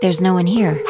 There's no one here.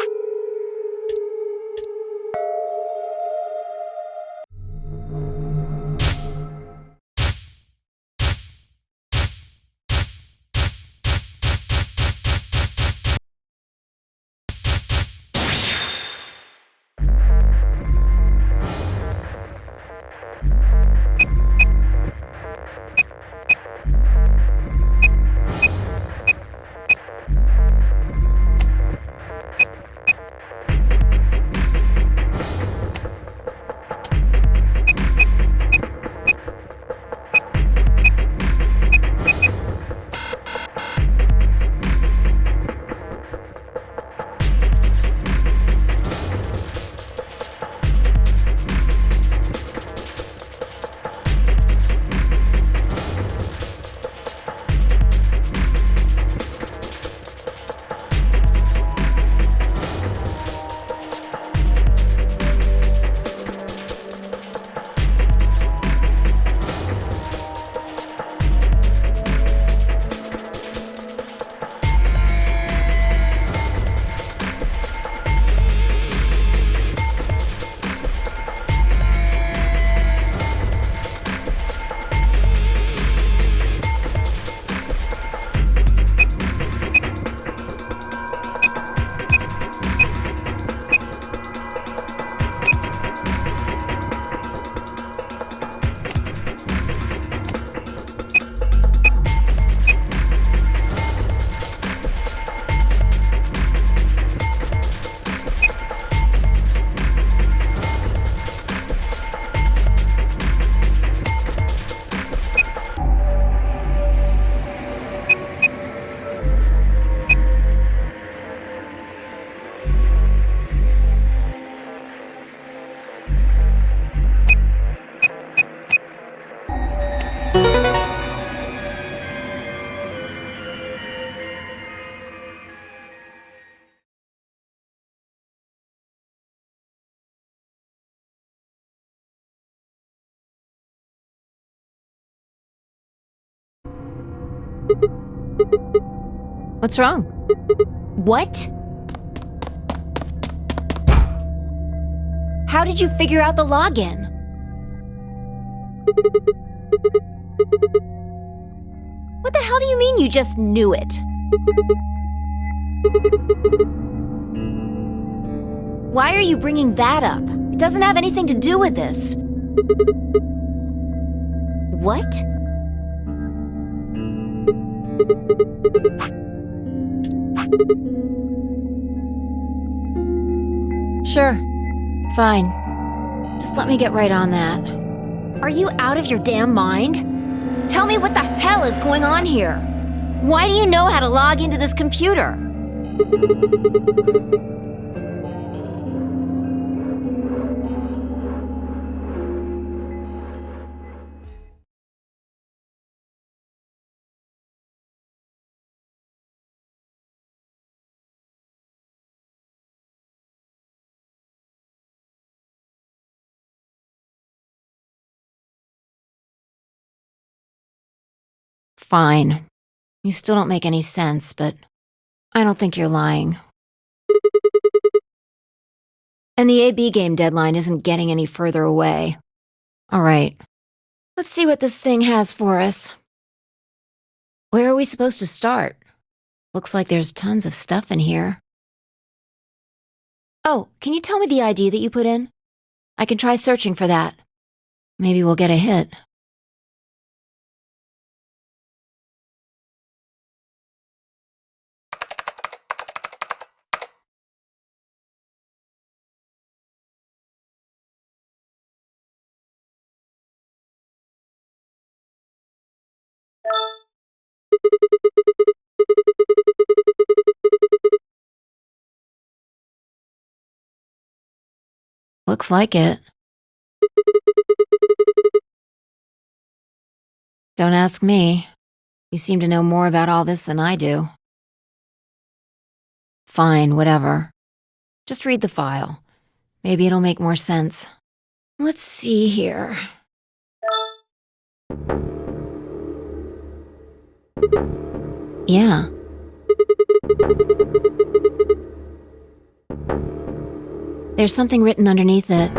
What's wrong? What? How did you figure out the login? What the hell do you mean you just knew it? Why are you bringing that up? It doesn't have anything to do with this. What? Sure. Fine. Just let me get right on that. Are you out of your damn mind? Tell me what the hell is going on here? Why do you know how to log into this computer? Fine. You still don't make any sense, but I don't think you're lying. And the AB game deadline isn't getting any further away. All right. Let's see what this thing has for us. Where are we supposed to start? Looks like there's tons of stuff in here. Oh, can you tell me the ID that you put in? I can try searching for that. Maybe we'll get a hit. Looks like it. Don't ask me. You seem to know more about all this than I do. Fine, whatever. Just read the file. Maybe it'll make more sense. Let's see here. Yeah. There's something written underneath it.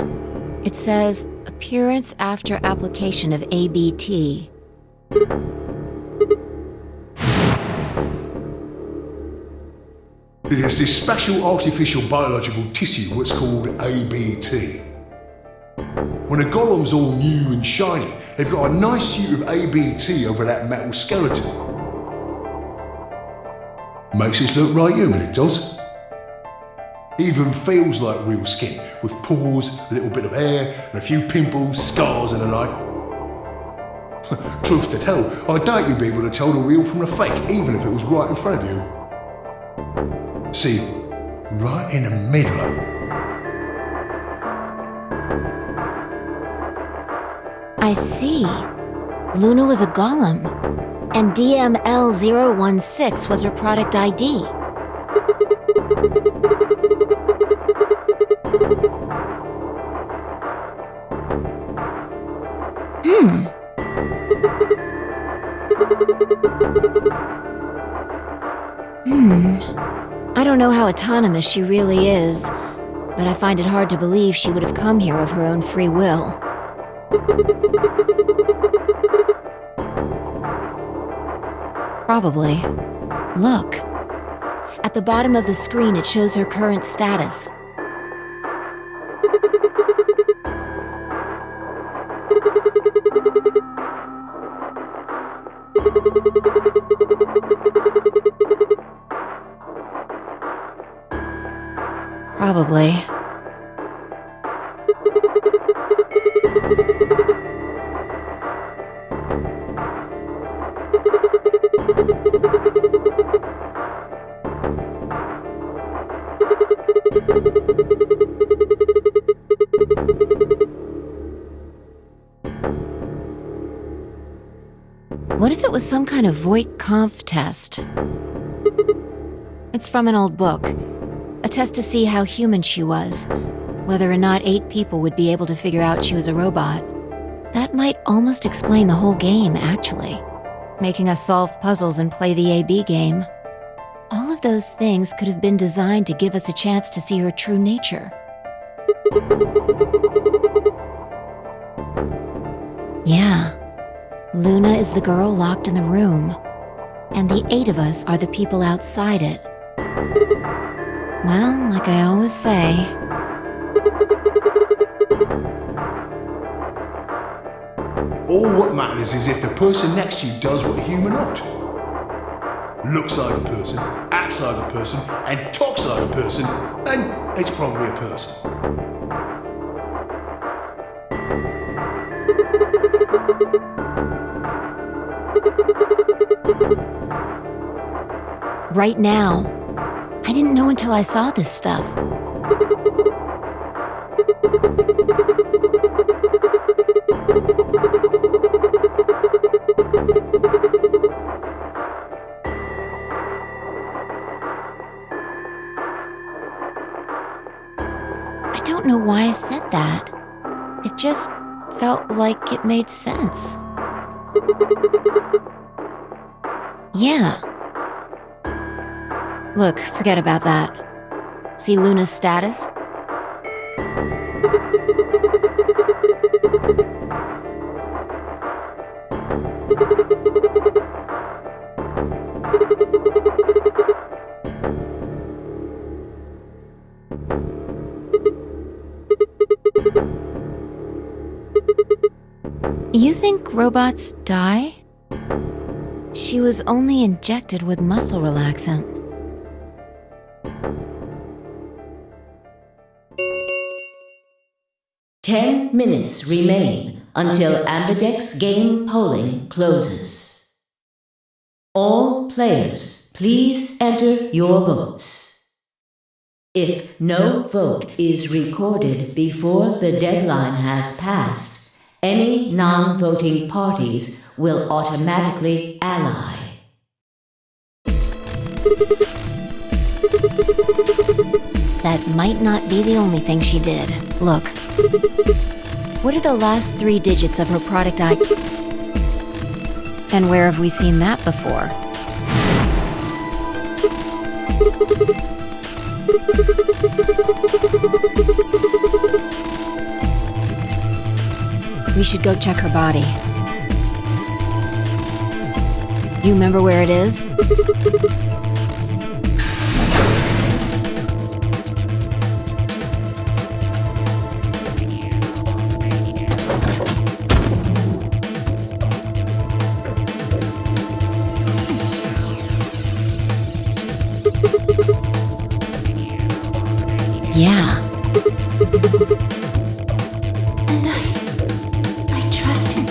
It says, appearance after application of ABT. There's this special artificial biological tissue what's called ABT. When a golem's all new and shiny, they've got a nice suit of ABT over that metal skeleton. Makes it look right human, it does. Even feels like real skin, with pores, a little bit of hair, and a few pimples, scars and the like. Truth to tell, I doubt you'd be able to tell the real from the fake, even if it was right in front of you. See, right in the middle. I see. Luna was a golem, and DML016 was her product ID. I don't know how autonomous she really is, but I find it hard to believe she would have come here of her own free will. Probably. Look. At the bottom of the screen, it shows her current status. Probably. What if it was some kind of Voight-Kampff test? It's from an old book. A test to see how human she was, whether or not 8 people would be able to figure out she was a robot. That might almost explain the whole game, actually. Making us solve puzzles and play the AB game. All of those things could have been designed to give us a chance to see her true nature. Yeah. Luna is the girl locked in the room, and the 8 of us are the people outside it. Well, like I always say, all what matters is if the person next to you does what a human ought. Looks like a person, acts like a person, and talks like a person, then it's probably a person. right now. I didn't know until I saw this stuff. I don't know why I said that. It just felt like it made sense. Yeah. Look, forget about that. See Luna's status? You think robots die? She was only injected with muscle relaxant. Ten minutes remain until Ambidex game polling closes. All players, please enter your votes. If no vote is recorded before the deadline has passed, any non-voting parties will automatically ally. That might not be the only thing she did. Look. What are the last 3 digits of her product ID? And where have we seen that before? We should go check her body. You remember where it is? Yeah. And I trust him.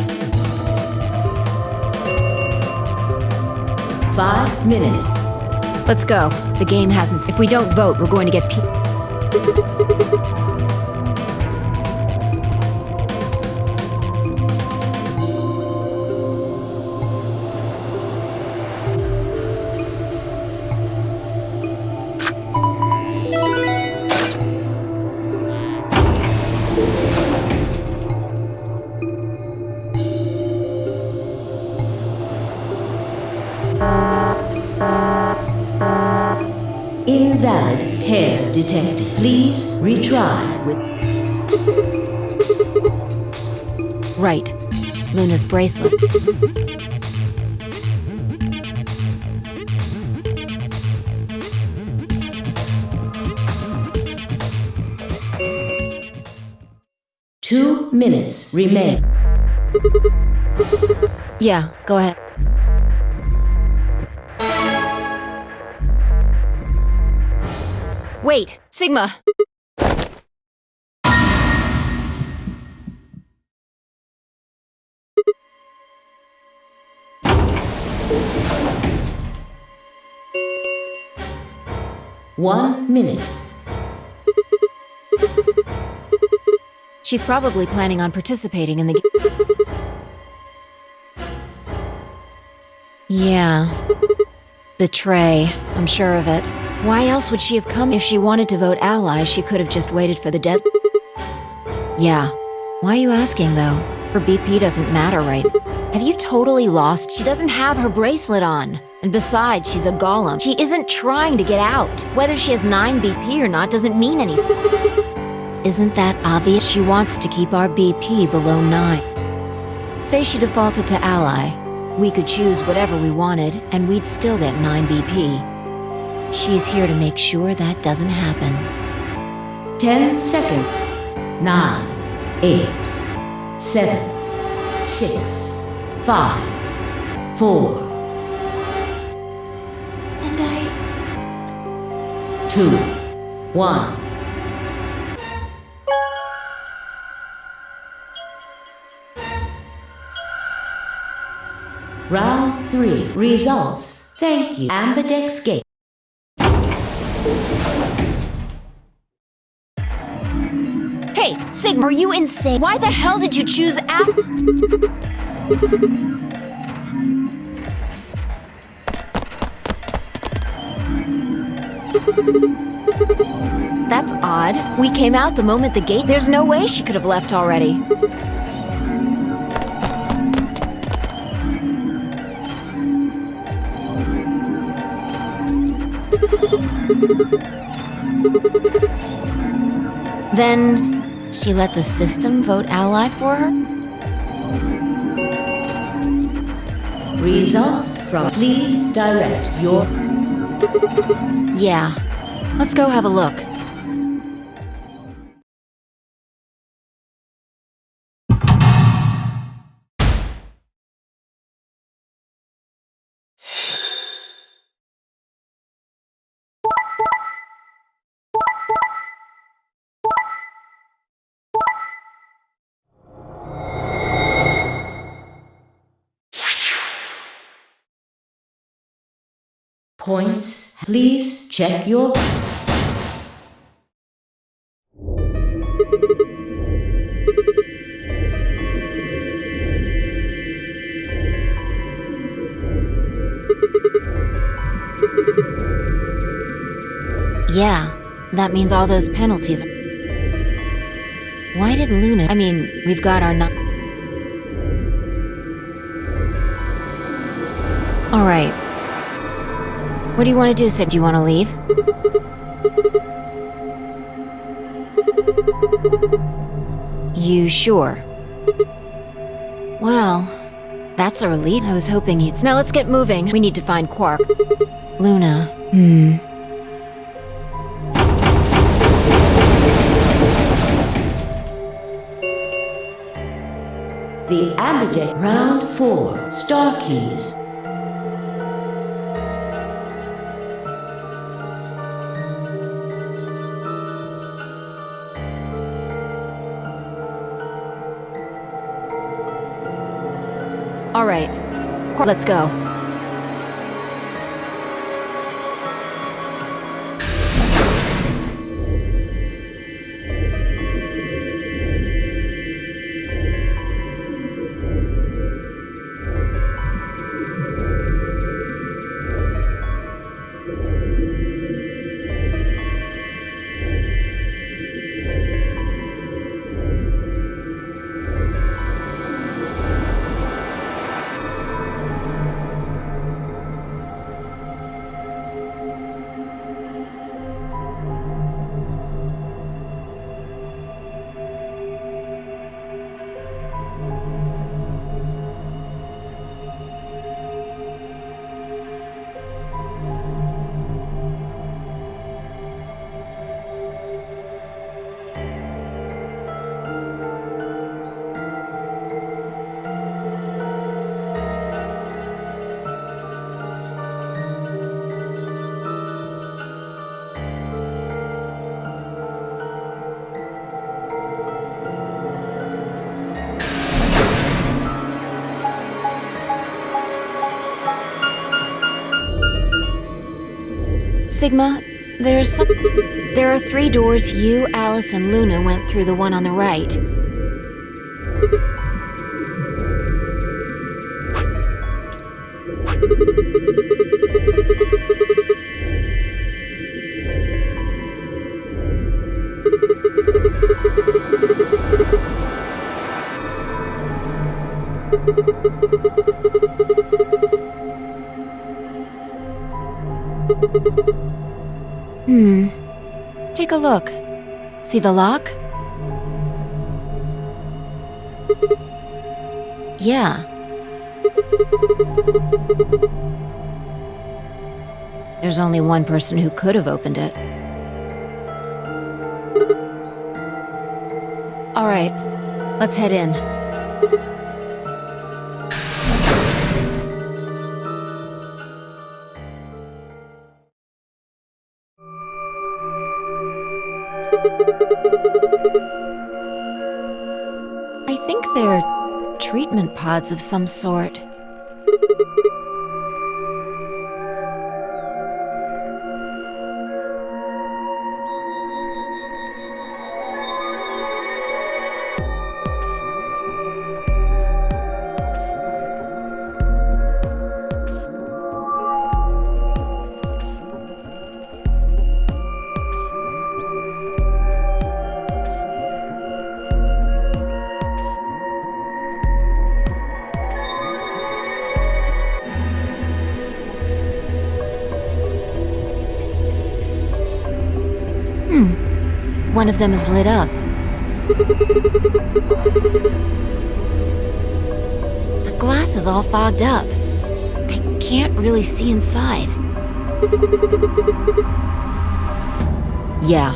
5 minutes. Let's go. The game hasn't. If we don't vote, we're going to get. 'Invalid pair detected. Please retry with..' Right. Luna's bracelet. Two minutes remain. Yeah, go ahead. Wait, Sigma! One minute. She's probably planning on participating in the game. Yeah. Betray. I'm sure of it. Why else would she have come? If she wanted to vote ally, she could have just waited for the dead. Yeah. Why are you asking, though? Her BP doesn't matter, right? Have you totally lost? She doesn't have her bracelet on. And besides, she's a golem. She isn't trying to get out. Whether she has 9 BP or not doesn't mean anything. Isn't that obvious? She wants to keep our BP below 9. Say she defaulted to ally. We could choose whatever we wanted, and we'd still get 9 BP. She's here to make sure that doesn't happen. 10 seconds. 9, 8, 7, 6, 5, 4. And 2, 1. Round 3. Results. Thank you. Ambidex Gate. Hey, Sigma, are you insane? Why the hell did you choose That's odd. We came out the moment the gate. There's no way she could have left already. Then she let the system vote ally for her? Results from... Please direct your... Yeah. Let's go have a look. Points. Please check your... Yeah, that means all those penalties. Why did Luna... I mean, we've got our... Alright. What do you want to do, Sig? Do you want to leave? You sure? Well, that's a relief. I was hoping you'd... Now let's get moving. We need to find Quark. Luna. The Amberjack Round 4 Star Keys. All right. Let's go. Sigma, there are 3 doors. You, Alice, and Luna went through the one on the right. Take a look. See the lock? Yeah. There's only one person who could have opened it. All right, let's head in. I think they're treatment pods of some sort. One of them is lit up. The glass is all fogged up. I can't really see inside. Yeah.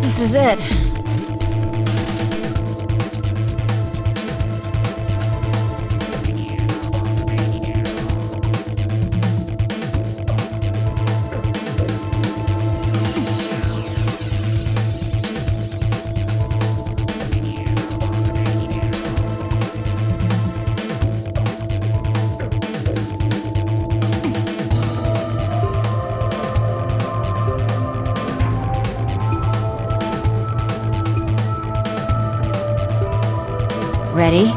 This is it. Ready?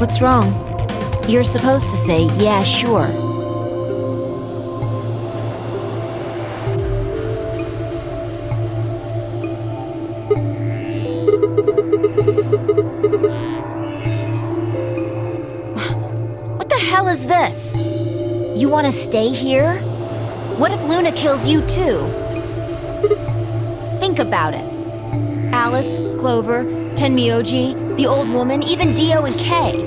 What's wrong? You're supposed to say, yeah, sure. What the hell is this? You want to stay here? What if Luna kills you too? Think about it. Alice, Clover, Tenmyoji, the old woman, even Dio and Kay.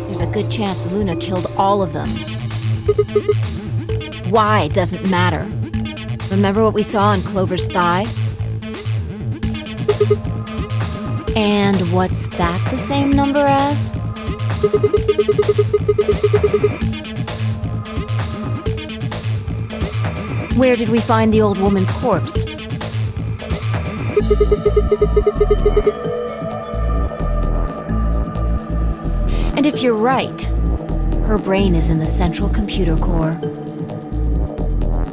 There's a good chance Luna killed all of them. Why doesn't matter. Remember what we saw on Clover's thigh? And what's that the same number as? Where did we find the old woman's corpse? And if you're right, her brain is in the central computer core.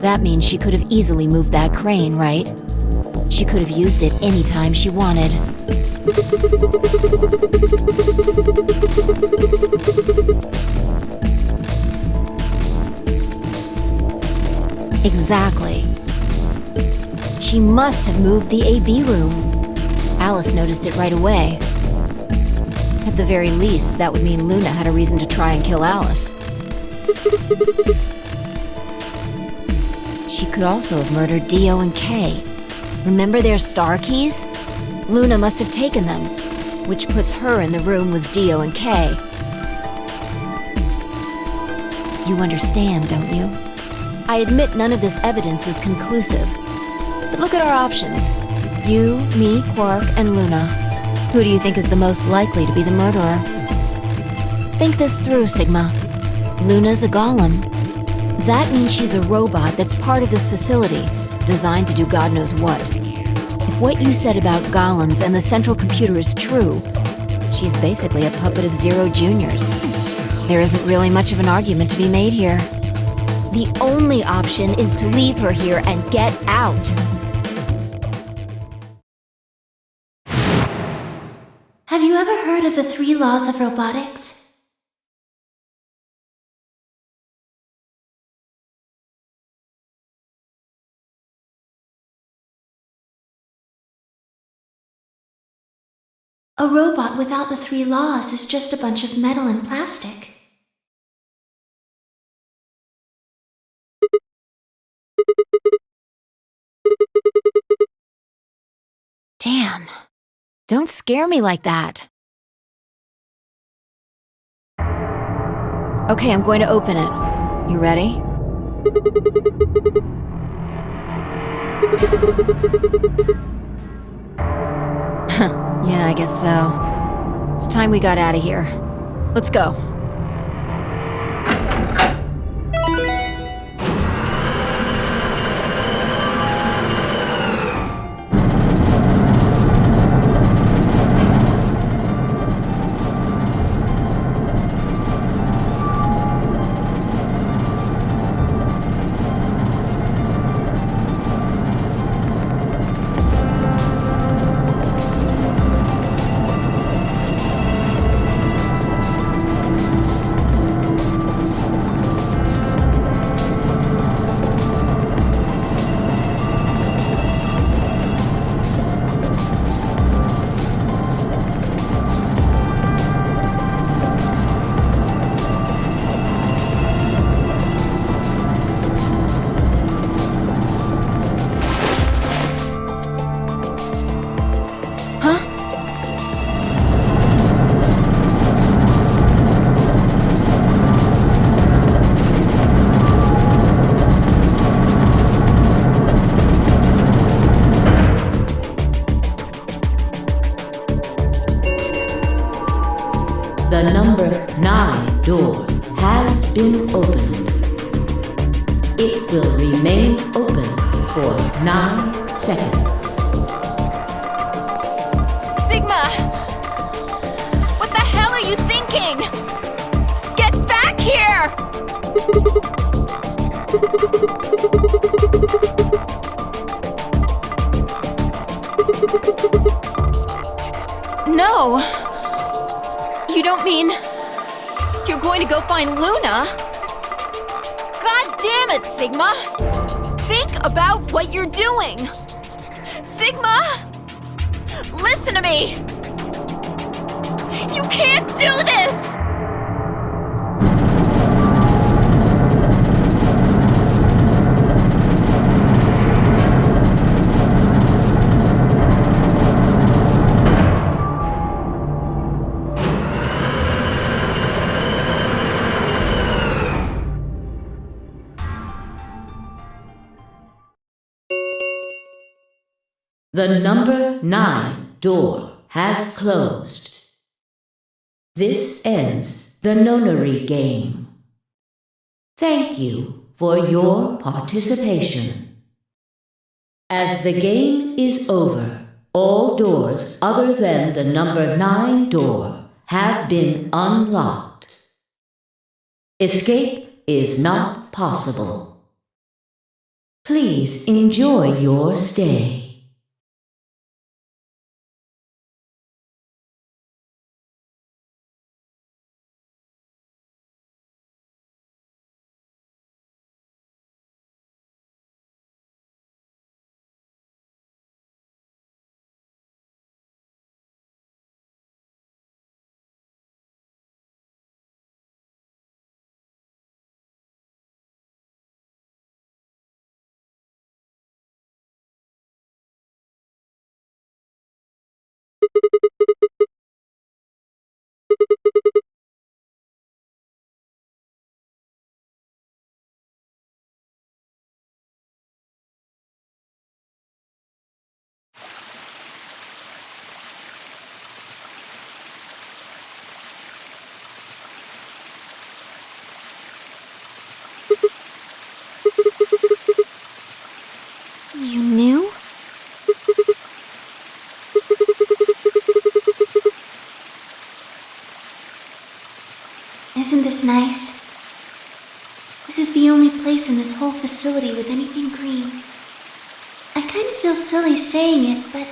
That means she could have easily moved that crane, right? She could have used it anytime she wanted. Exactly. She must have moved the AB room. Alice noticed it right away. At the very least, that would mean Luna had a reason to try and kill Alice. She could also have murdered Dio and Kay. Remember their star keys? Luna must have taken them, which puts her in the room with Dio and Kay. You understand, don't you? I admit none of this evidence is conclusive. But look at our options. You, me, Quark, and Luna. Who do you think is the most likely to be the murderer? Think this through, Sigma. Luna's a golem. That means she's a robot that's part of this facility, designed to do God knows what. If what you said about golems and the central computer is true, she's basically a puppet of Zero Junior's. There isn't really much of an argument to be made here. The only option is to leave her here and get out. Have you ever heard of the 3 laws of robotics? A robot without the 3 laws is just a bunch of metal and plastic. Damn. Don't scare me like that. Okay, I'm going to open it. You ready? Yeah, I guess so. It's time we got out of here. Let's go. The number 9 door has been opened. It will remain open for 9 seconds. Sigma! What the hell are you thinking? Get back here! No! You don't mean you're going to go find Luna? God damn it, Sigma! Think about what you're doing! Sigma! Listen to me! You can't do this! The number 9 door has closed. This ends the nonary game. Thank you for your participation. As the game is over, all doors other than the number 9 door have been unlocked. Escape is not possible. Please enjoy your stay. You knew? Isn't this nice? This is the only place in this whole facility with anything green. I kind of feel silly saying it, but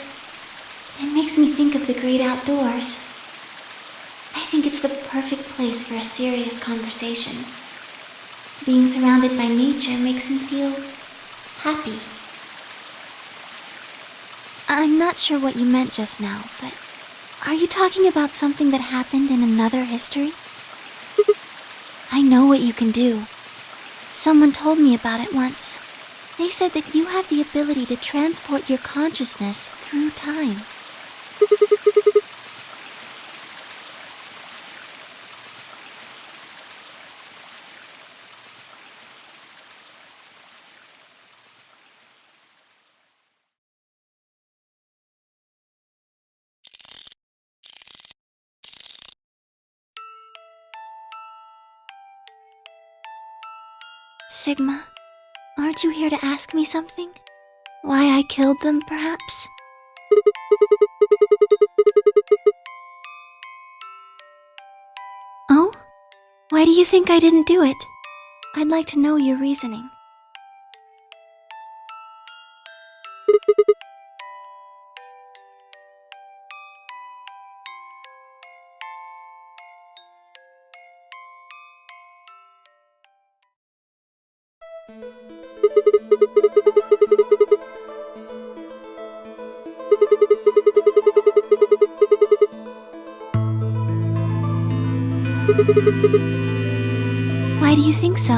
it makes me think of the great outdoors. I think it's the perfect place for a serious conversation. Being surrounded by nature makes me feel happy. I'm not sure what you meant just now, but are you talking about something that happened in another history? I know what you can do. Someone told me about it once. They said that you have the ability to transport your consciousness through time. Sigma, aren't you here to ask me something? Why I killed them, perhaps? Oh? Why do you think I didn't do it? I'd like to know your reasoning. Why do you think so?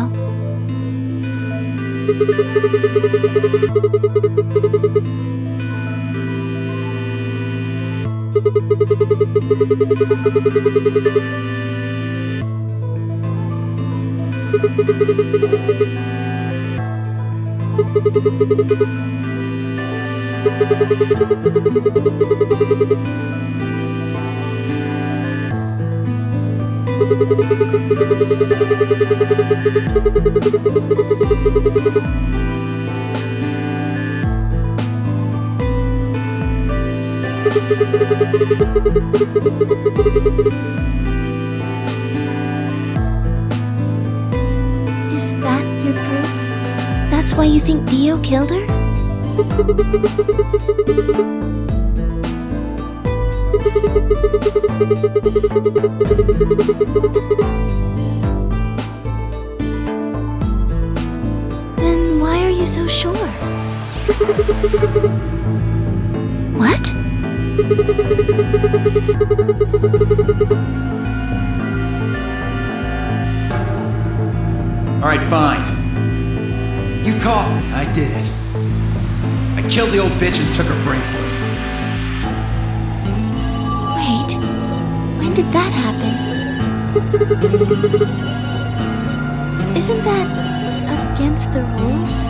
Is that your proof? That's why you think Dio killed her? Then why are you so sure? What? Alright, fine. You caught me, I did it. I killed the old bitch and took her bracelet. Wait, when did that happen? Isn't that against the rules?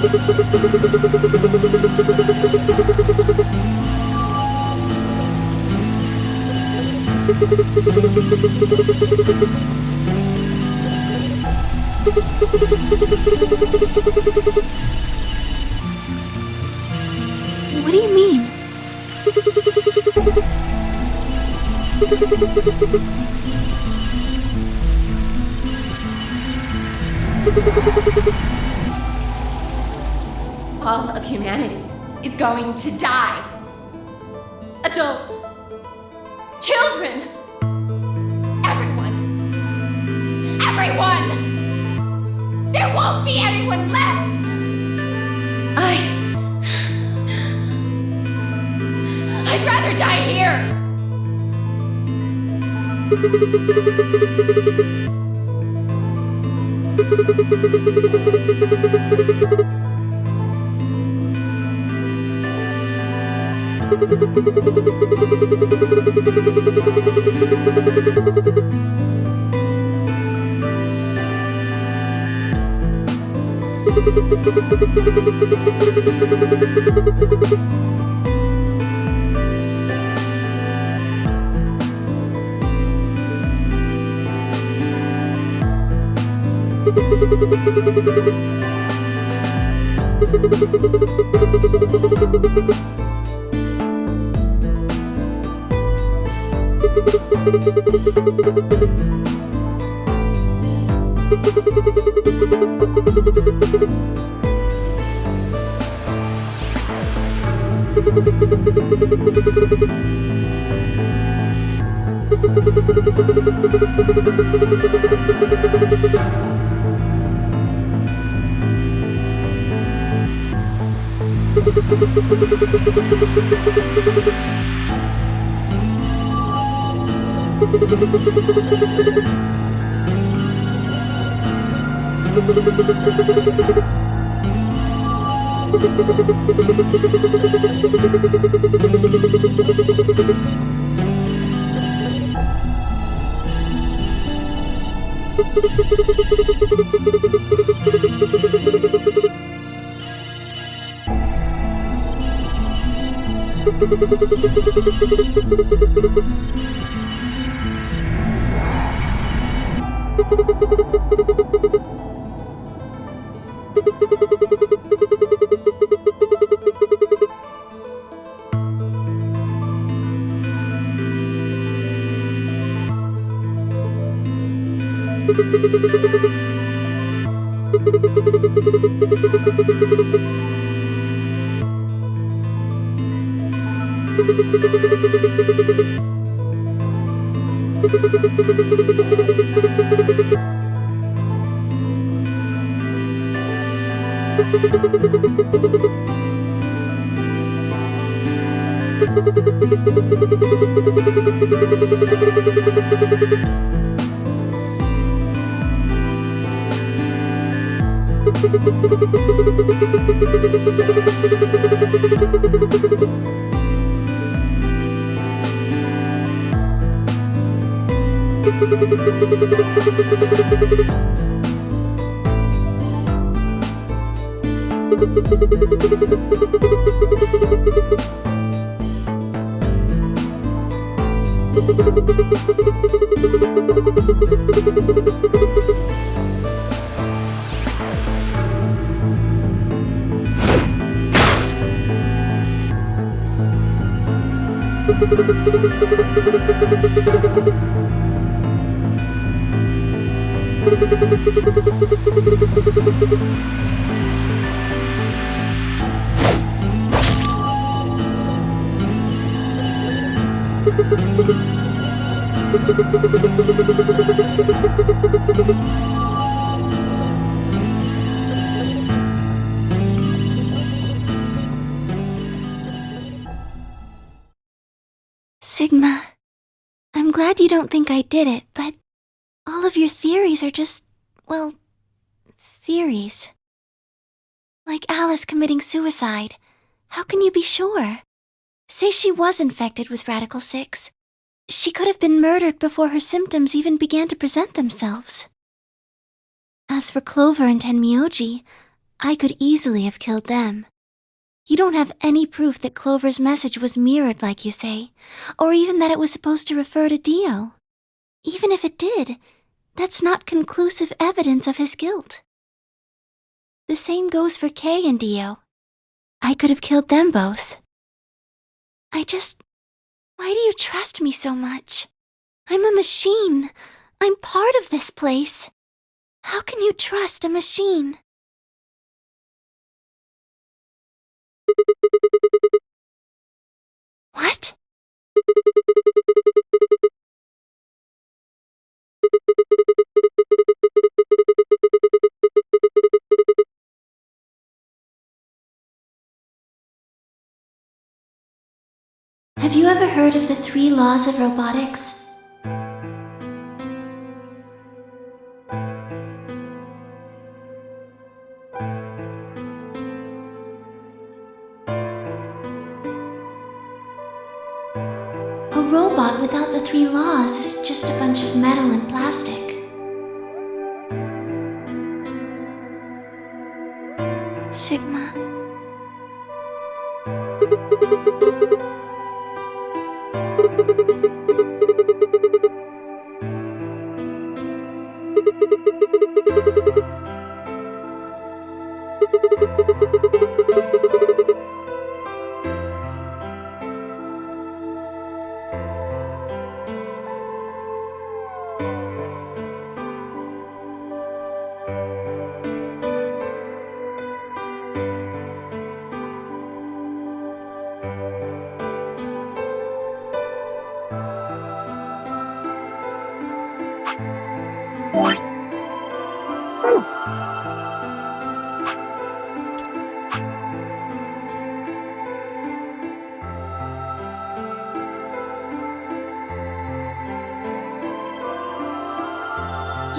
What do you mean? All of humanity is going to die. Adults, children, everyone. There won't be anyone left. I'd rather die here. Sigma, I'm glad you don't think I did it, but all of your theories are just, well, theories. Like Alice committing suicide. How can you be sure? Say she was infected with Radical 6. She could have been murdered before her symptoms even began to present themselves. As for Clover and Tenmyoji, I could easily have killed them. You don't have any proof that Clover's message was mirrored like you say, or even that it was supposed to refer to Dio. Even if it did, that's not conclusive evidence of his guilt. The same goes for Kay and Dio. I could have killed them both. Why do you trust me so much? I'm a machine. I'm part of this place. How can you trust a machine? What? Have you ever heard of the 3 laws of robotics? A robot without the 3 laws is just a bunch of metal and plastic. Sigma.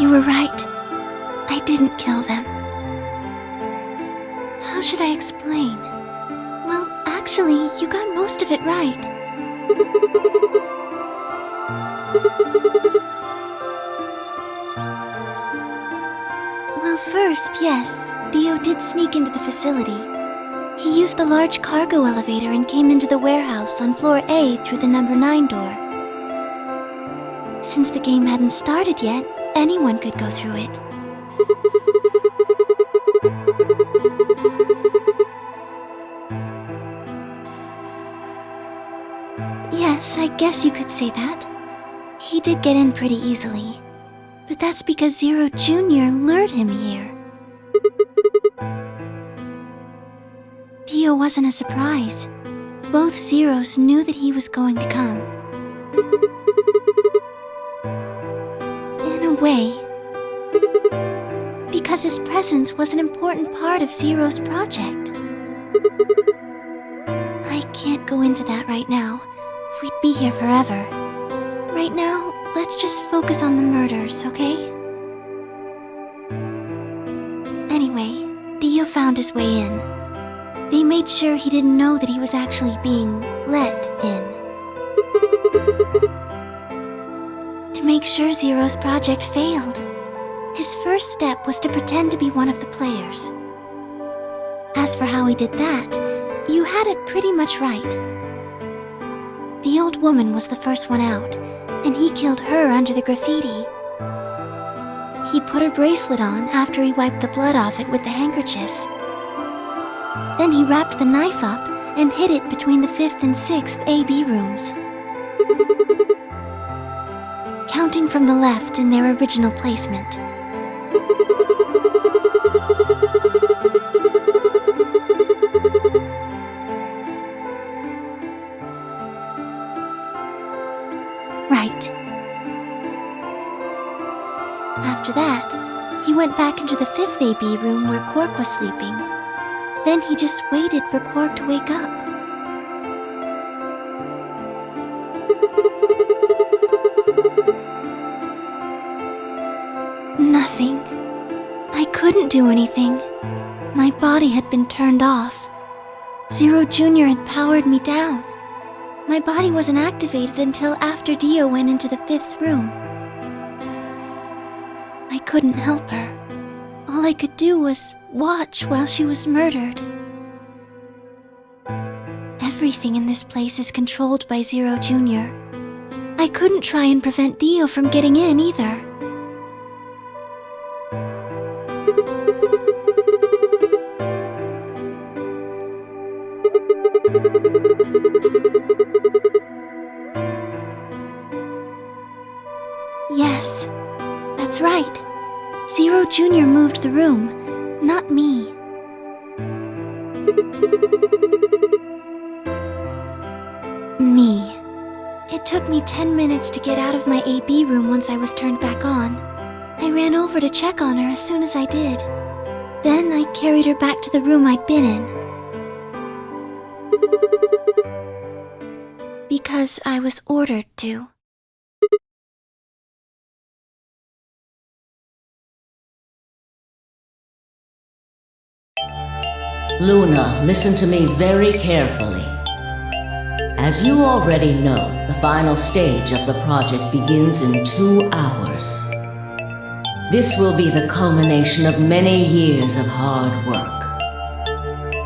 You were right. I didn't kill them. How should I explain? Well, actually, you got most of it right. Well, first, yes, Dio did sneak into the facility. He used the large cargo elevator and came into the warehouse on floor A through the number 9 door. Since the game hadn't started yet, anyone could go through it. Yes, I guess you could say that. He did get in pretty easily. But that's because Zero Jr. lured him here. Dio wasn't a surprise. Both Zeros knew that he was going to come. In a way. Because his presence was an important part of Zero's project. I can't go into that right now. We'd be here forever. Right now, let's just focus on the murders, okay? Anyway, Dio found his way in. They made sure he didn't know that he was actually being let in. To make sure Zero's project failed, his first step was to pretend to be one of the players. As for how he did that, you had it pretty much right. The old woman was the first one out, and he killed her under the graffiti. He put her bracelet on after he wiped the blood off it with the handkerchief. Then he wrapped the knife up and hid it between the 5th and 6th AB rooms. Counting from the left in their original placement. Right. After that, he went back into the 5th AB room where Quark was sleeping. Then he just waited for Quark to wake up. Nothing. I couldn't do anything. My body had been turned off. Zero Jr. had powered me down. My body wasn't activated until after Dio went into the 5th room. I couldn't help her. All I could do was watch while she was murdered. Everything in this place is controlled by Zero Jr. I couldn't try and prevent Dio from getting in either. Yes, that's right. Zero Jr. moved the room, not me. Me. It took me 10 minutes to get out of my AB room once I was turned back on. I ran over to check on her as soon as I did. Then I carried her back to the room I'd been in. Because I was ordered to. Luna, listen to me very carefully. As you already know, the final stage of the project begins in 2 hours. This will be the culmination of many years of hard work.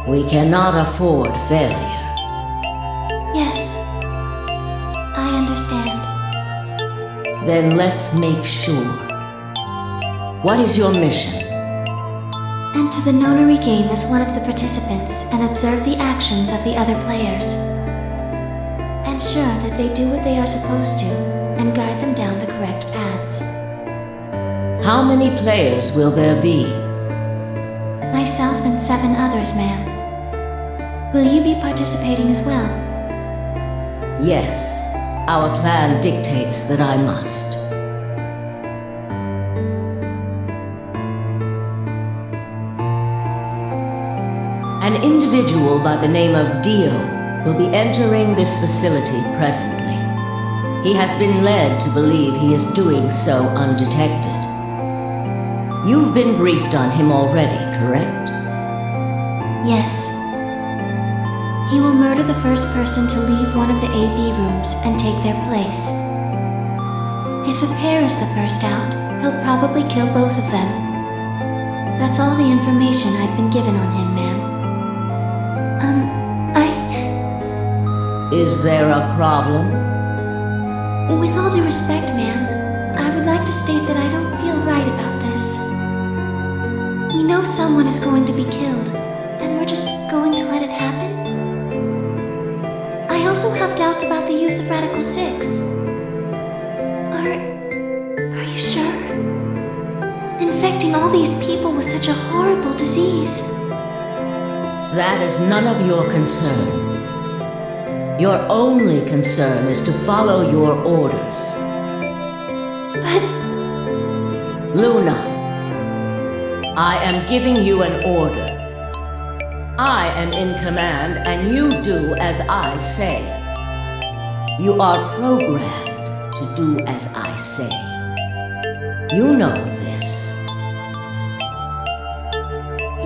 We cannot afford failure. Yes, I understand. Then let's make sure. What is your mission? Enter the Nonary game as one of the participants and observe the actions of the other players. Ensure that they do what they are supposed to and guide them down the correct paths. How many players will there be? Myself and 7 others, ma'am. Will you be participating as well? Yes, our plan dictates that I must. An individual by the name of Dio will be entering this facility presently. He has been led to believe he is doing so undetected. You've been briefed on him already, correct? Yes. He will murder the first person to leave one of the AB rooms and take their place. If a pair is the first out, he'll probably kill both of them. That's all the information I've been given on him, ma'am. Is there a problem? With all due respect, ma'am, I would like to state that I don't feel right about this. We know someone is going to be killed, and we're just going to let it happen? I also have doubts about the use of Radical 6. Are you sure? Infecting all these people with such a horrible disease. That is none of your concern. Your only concern is to follow your orders. But... Luna, I am giving you an order. I am in command and you do as I say. You are programmed to do as I say. You know this.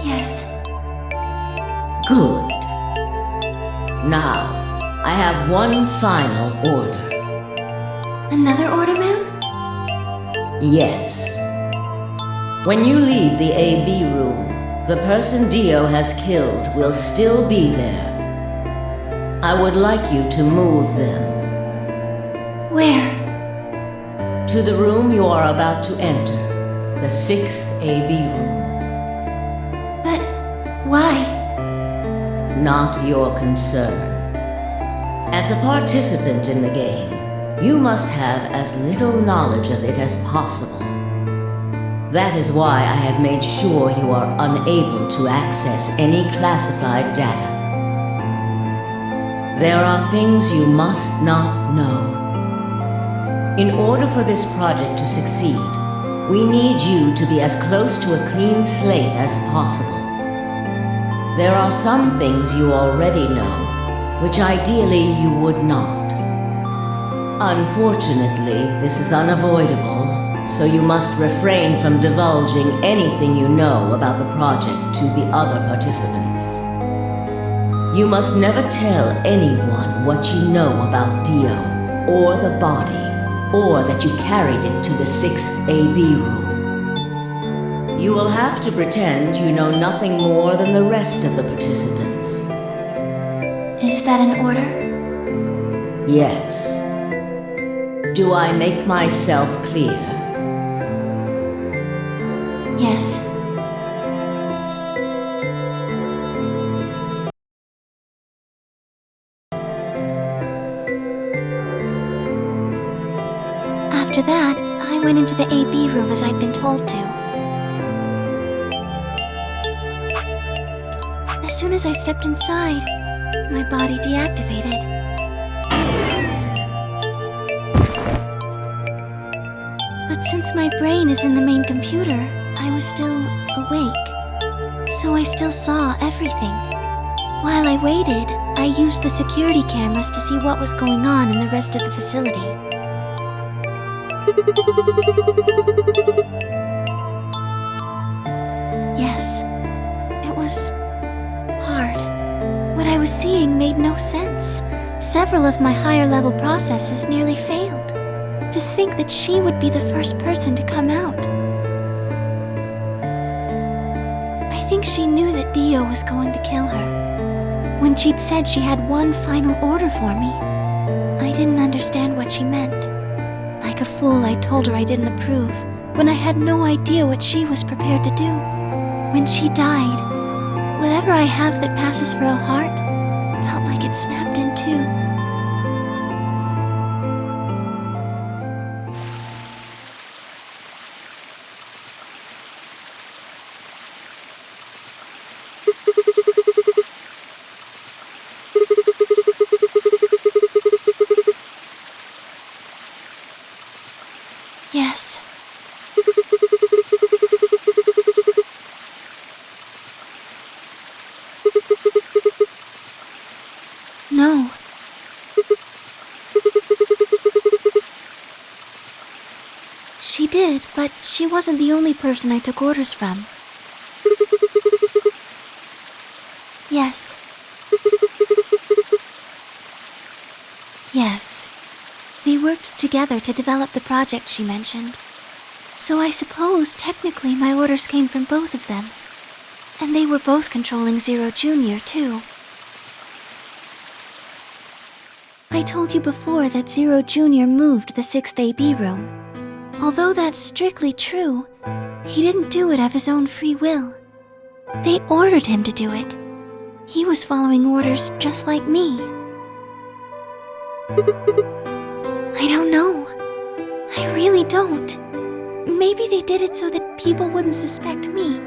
Yes. Good. Now, I have one final order. Another order, ma'am? Yes. When you leave the AB room, the person Dio has killed will still be there. I would like you to move them. Where? To the room you are about to enter, the 6th AB room. But why? Not your concern. As a participant in the game, you must have as little knowledge of it as possible. That is why I have made sure you are unable to access any classified data. There are things you must not know. In order for this project to succeed, we need you to be as close to a clean slate as possible. There are some things you already know, which ideally you would not. Unfortunately, this is unavoidable, so you must refrain from divulging anything you know about the project to the other participants. You must never tell anyone what you know about Dio, or the body, or that you carried it to the 6th AB room. You will have to pretend you know nothing more than the rest of the participants. Is that an order? Yes. Do I make myself clear? Yes. After that, I went into the AB room as I'd been told to. As soon as I stepped inside, my body deactivated. But since my brain is in the main computer, I was still awake. So I still saw everything. While I waited, I used the security cameras to see what was going on in the rest of the facility. Yes, it was hard. What I was seeing made no sense. Several of my higher level processes nearly failed. To think that she would be the first person to come out. I think she knew that Dio was going to kill her. When she'd said she had one final order for me, I didn't understand what she meant. Like a fool, I told her I didn't approve, when I had no idea what she was prepared to do. When she died, whatever I have that passes for a heart felt like it snapped in two. Yes. No. She did, but she wasn't the only person I took orders from. Yes. Yes. They worked together to develop the project she mentioned. So I suppose technically my orders came from both of them. And they were both controlling Zero Jr. too. I told you before that Zero Jr. moved the 6th AB room. Although that's strictly true, he didn't do it of his own free will. They ordered him to do it. He was following orders just like me. I don't know. I really don't. Maybe they did it so that people wouldn't suspect me.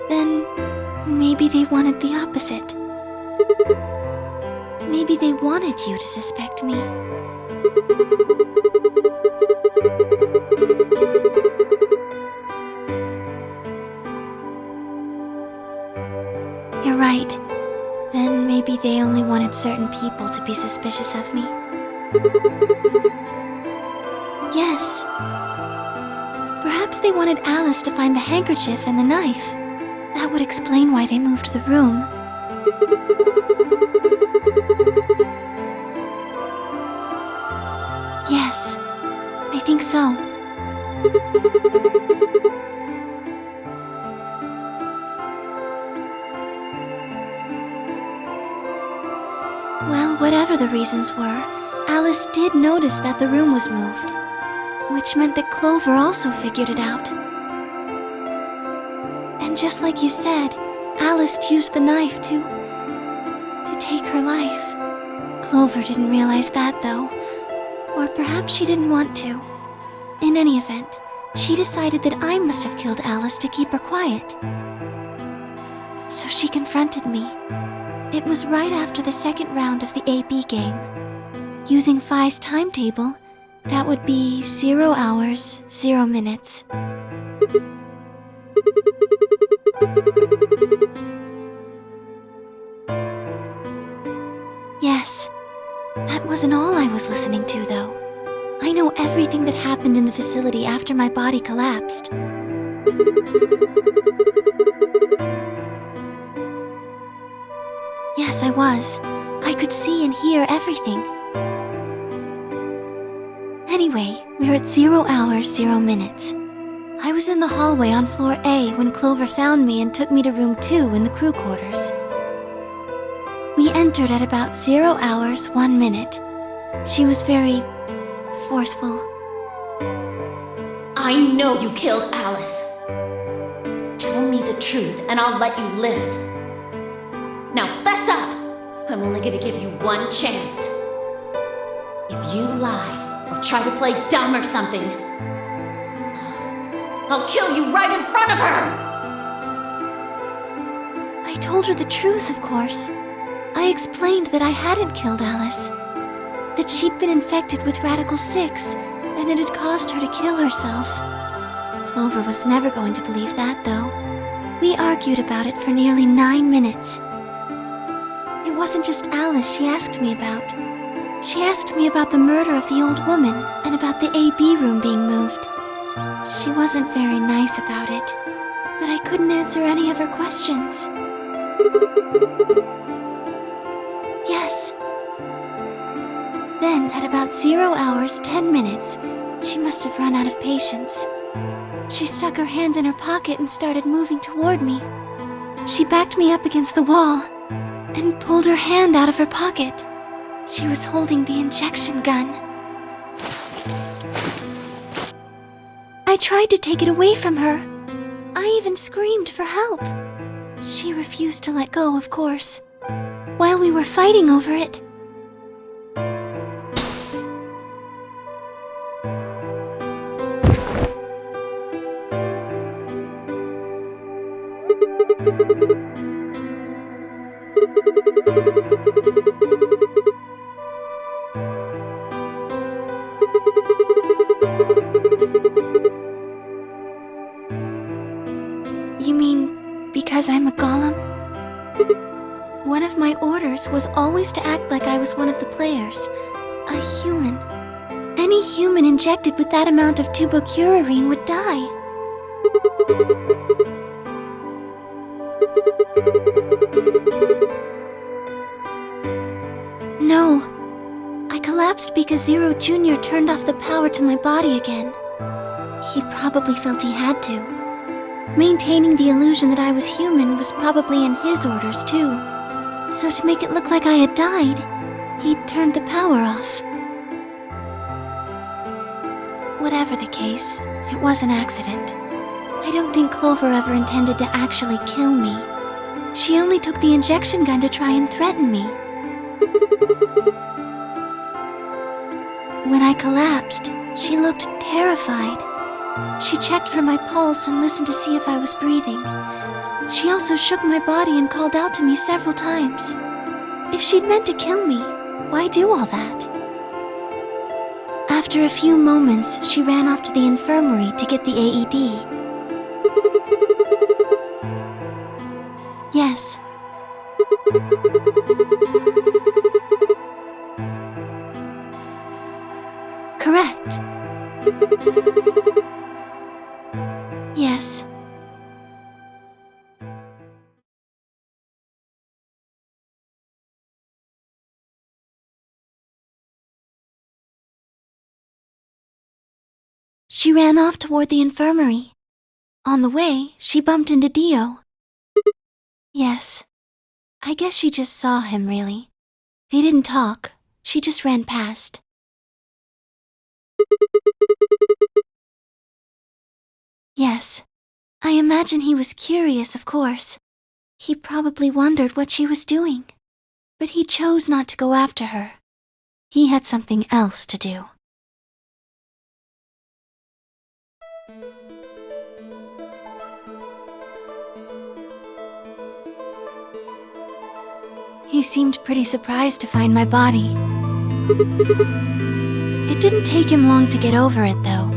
Then maybe they wanted the opposite. Maybe they wanted you to suspect me. You're right. Then maybe they only wanted certain people to be suspicious of me. Yes. Perhaps they wanted Alice to find the handkerchief and the knife. That would explain why they moved the room. Yes, I think so. Well, whatever the reasons were, Alice did notice that the room was moved, which meant that Clover also figured it out. And just like you said, Alice used the knife to take her life. Clover didn't realize that, though. Or perhaps she didn't want to. In any event, she decided that I must have killed Alice to keep her quiet. So she confronted me. It was right after the second round of the AB game. Using Phi's timetable, that would be 0 hours, 0 minutes. Yes, that wasn't all I was listening to, though. I know everything that happened in the facility after my body collapsed. Yes, I was. I could see and hear everything. Anyway, we're at 0 hours, 0 minutes. I was in the hallway on floor A when Clover found me and took me to room 2 in the crew quarters. We entered at about 0 hours, 1 minute. She was very forceful. I know you killed Alice. Tell me the truth and I'll let you live. Now fess up! I'm only gonna give you one chance. If you lie or try to play dumb or something, I'll kill you right in front of her! I told her the truth, of course. I explained that I hadn't killed Alice, that she'd been infected with Radical 6, and it had caused her to kill herself. Clover was never going to believe that, though. We argued about it for nearly 9 minutes. It wasn't just Alice she asked me about. She asked me about the murder of the old woman and about the AB room being moved. She wasn't very nice about it, but I couldn't answer any of her questions. Yes. Then, at about 0 hours, 10 minutes, she must have run out of patience. She stuck her hand in her pocket and started moving toward me. She backed me up against the wall and pulled her hand out of her pocket. She was holding the injection gun. I tried to take it away from her. I even screamed for help. She refused to let go, of course. While we were fighting over it, You mean because I'm a golem? One of my orders was always to act like I was one of the players, a human. Any human injected with that amount of tubocurarine would die. No, I collapsed because Zero Jr. turned off the power to my body again. He probably felt he had to. Maintaining the illusion that I was human was probably in his orders, too. So to make it look like I had died, he'd turned the power off. Whatever the case, it was an accident. I don't think Clover ever intended to actually kill me. She only took the injection gun to try and threaten me. When I collapsed, she looked terrified. She checked for my pulse and listened to see if I was breathing. She also shook my body and called out to me several times. If she'd meant to kill me, why do all that? After a few moments, she ran off to the infirmary to get the AED. Yes. Correct. Yes. She ran off toward the infirmary. On the way, she bumped into Dio. Yes. I guess she just saw him, really. They didn't talk. She just ran past. Yes. I imagine he was curious, of course. He probably wondered what she was doing. But he chose not to go after her. He had something else to do. He seemed pretty surprised to find my body. It didn't take him long to get over it, though.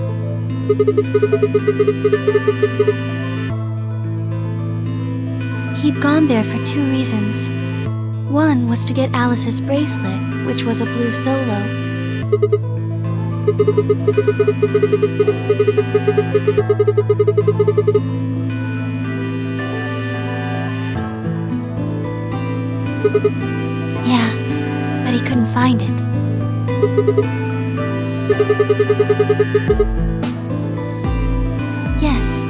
He'd gone there for 2 reasons. One was to get Alice's bracelet, which was a blue solo. Yeah, but he couldn't find it. Yes,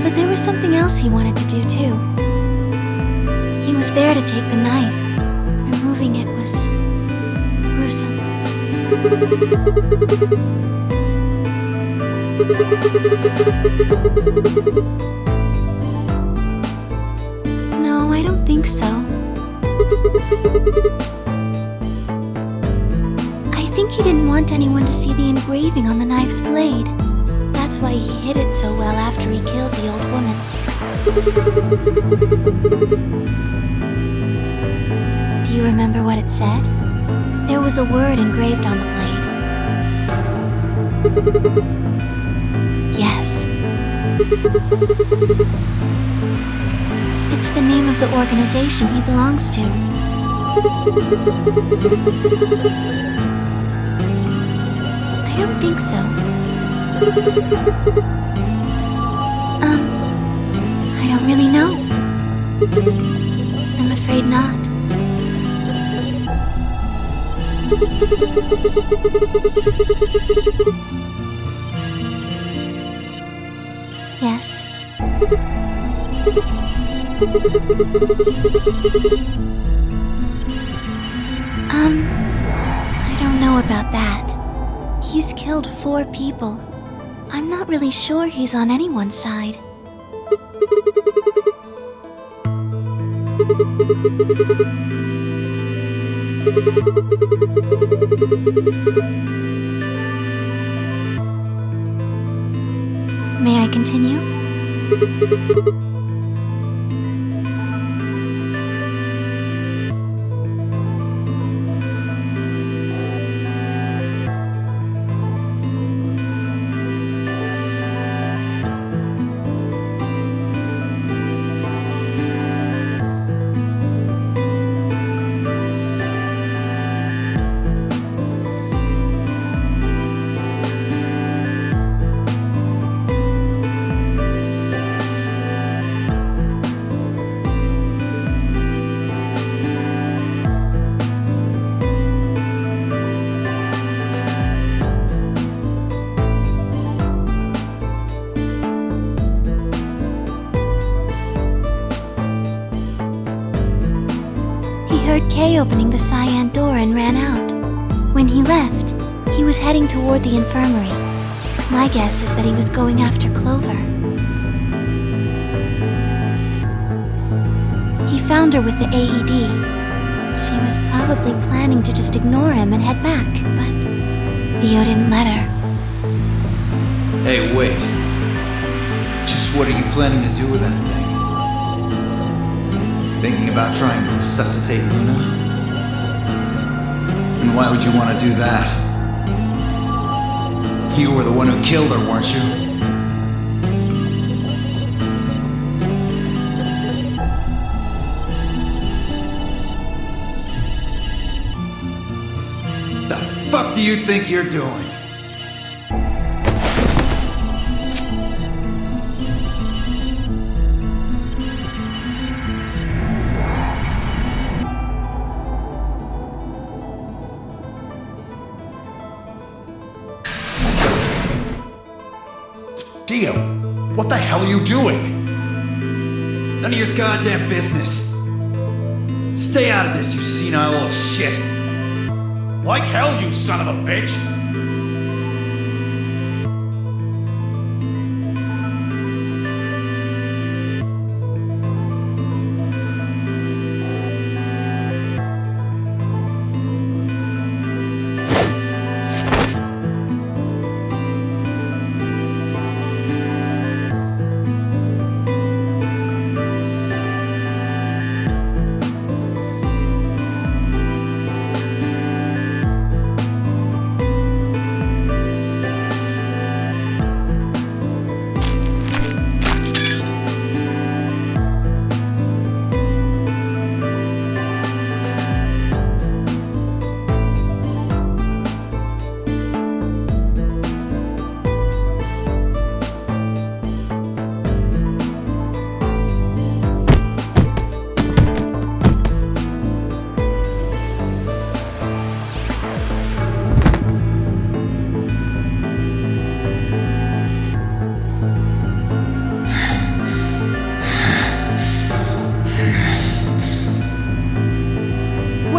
but there was something else he wanted to do too. He was there to take the knife. Removing it was gruesome. No, I don't think so. I think he didn't want anyone to see the engraving on the knife's blade. That's why he hid it so well after he killed the old woman. Do you remember what it said? There was a word engraved on the blade. Yes. It's the name of the organization he belongs to. I don't think so. I don't really know. I'm afraid not. Yes. I don't know about that. He's killed 4 people. I'm not really sure he's on anyone's side. May I continue? Heard Kay opening the cyan door and ran out. When he left, he was heading toward the infirmary. My guess is that he was going after Clover. He found her with the AED. She was probably planning to just ignore him and head back, but Theo didn't let her. Hey, wait. Just what are you planning to do with that thing? Thinking about trying to resuscitate Luna? And why would you want to do that? You were the one who killed her, weren't you? The fuck do you think you're doing? Dio, what the hell are you doing? None of your goddamn business. Stay out of this, you senile little shit. Like hell, you son of a bitch!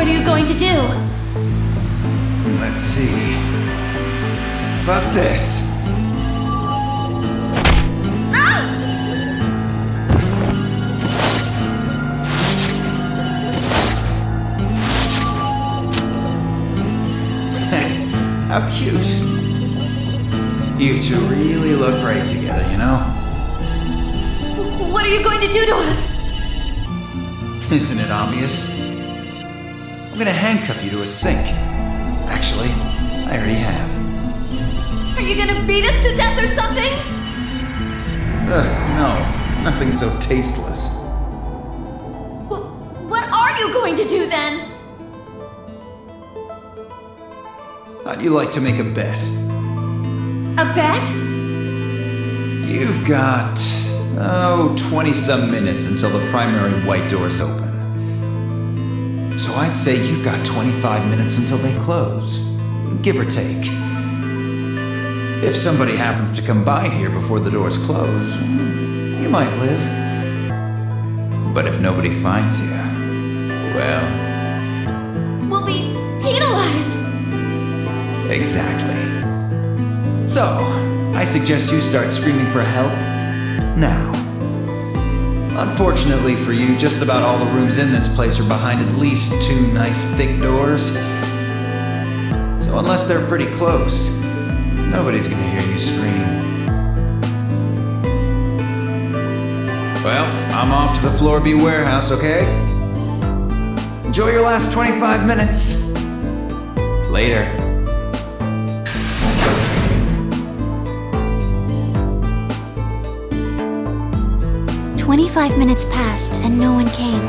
What are you going to do? Let's see. How about this? How cute. You two really look great together, you know? What are you going to do to us? Isn't it obvious? I'm gonna handcuff you to a sink. Actually, I already have. Are you gonna beat us to death or something? No, nothing so tasteless. What are you going to do then? How'd you like to make a bet? A bet? You've got, 20-some minutes until the primary white doors open. So I'd say you've got 25 minutes until they close, give or take. If somebody happens to come by here before the doors close, you might live. But if nobody finds you, well... We'll be penalized. Exactly. So, I suggest you start screaming for help now. Unfortunately for you, just about all the rooms in this place are behind at least 2 nice thick doors. So unless they're pretty close, nobody's gonna hear you scream. Well, I'm off to the Floorby warehouse, okay? Enjoy your last 25 minutes. Later. 25 minutes passed and no one came.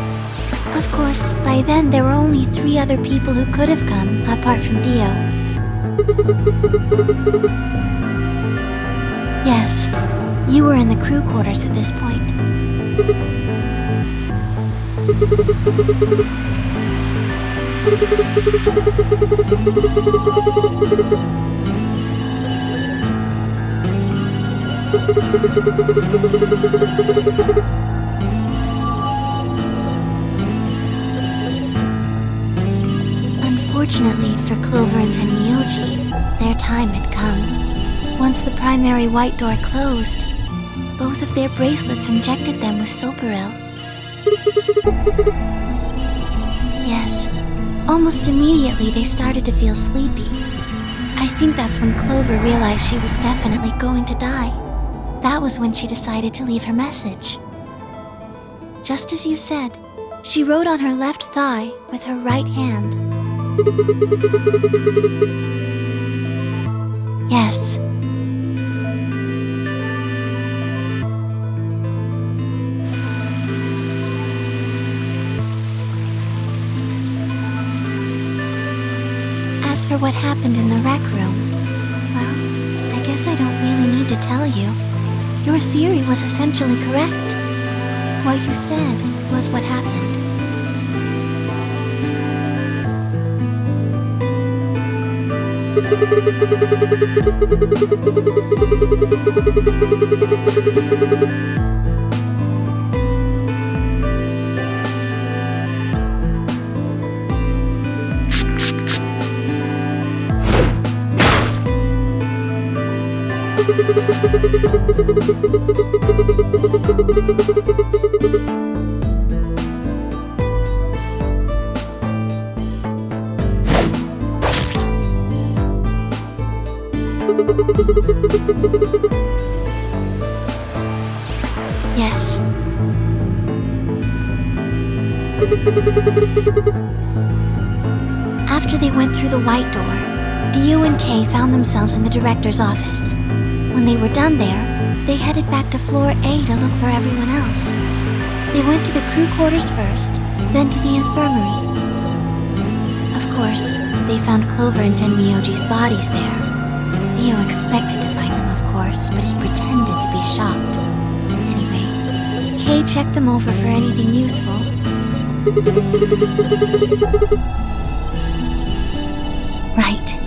Of course, by then there were only 3 other people who could have come, apart from Dio. Yes, you were in the crew quarters at this point. Unfortunately for Clover and Tenmyoji, their time had come. Once the primary white door closed, both of their bracelets injected them with Soparil. Yes, almost immediately they started to feel sleepy. I think that's when Clover realized she was definitely going to die. That was when she decided to leave her message. Just as you said, she wrote on her left thigh with her right hand. Yes. As for what happened in the rec room, well, I guess I don't really need to tell you. Your theory was essentially correct. What you said was what happened. Yes. After they went through the white door, Dio and Kay found themselves in the director's office. When they were done there, they headed back to floor A to look for everyone else. They went to the crew quarters first, then to the infirmary. Of course, they found Clover and Tenmyoji's bodies there. Dio expected to find them, of course, but he pretended to be shocked. Anyway, Kay checked them over for anything useful. Right.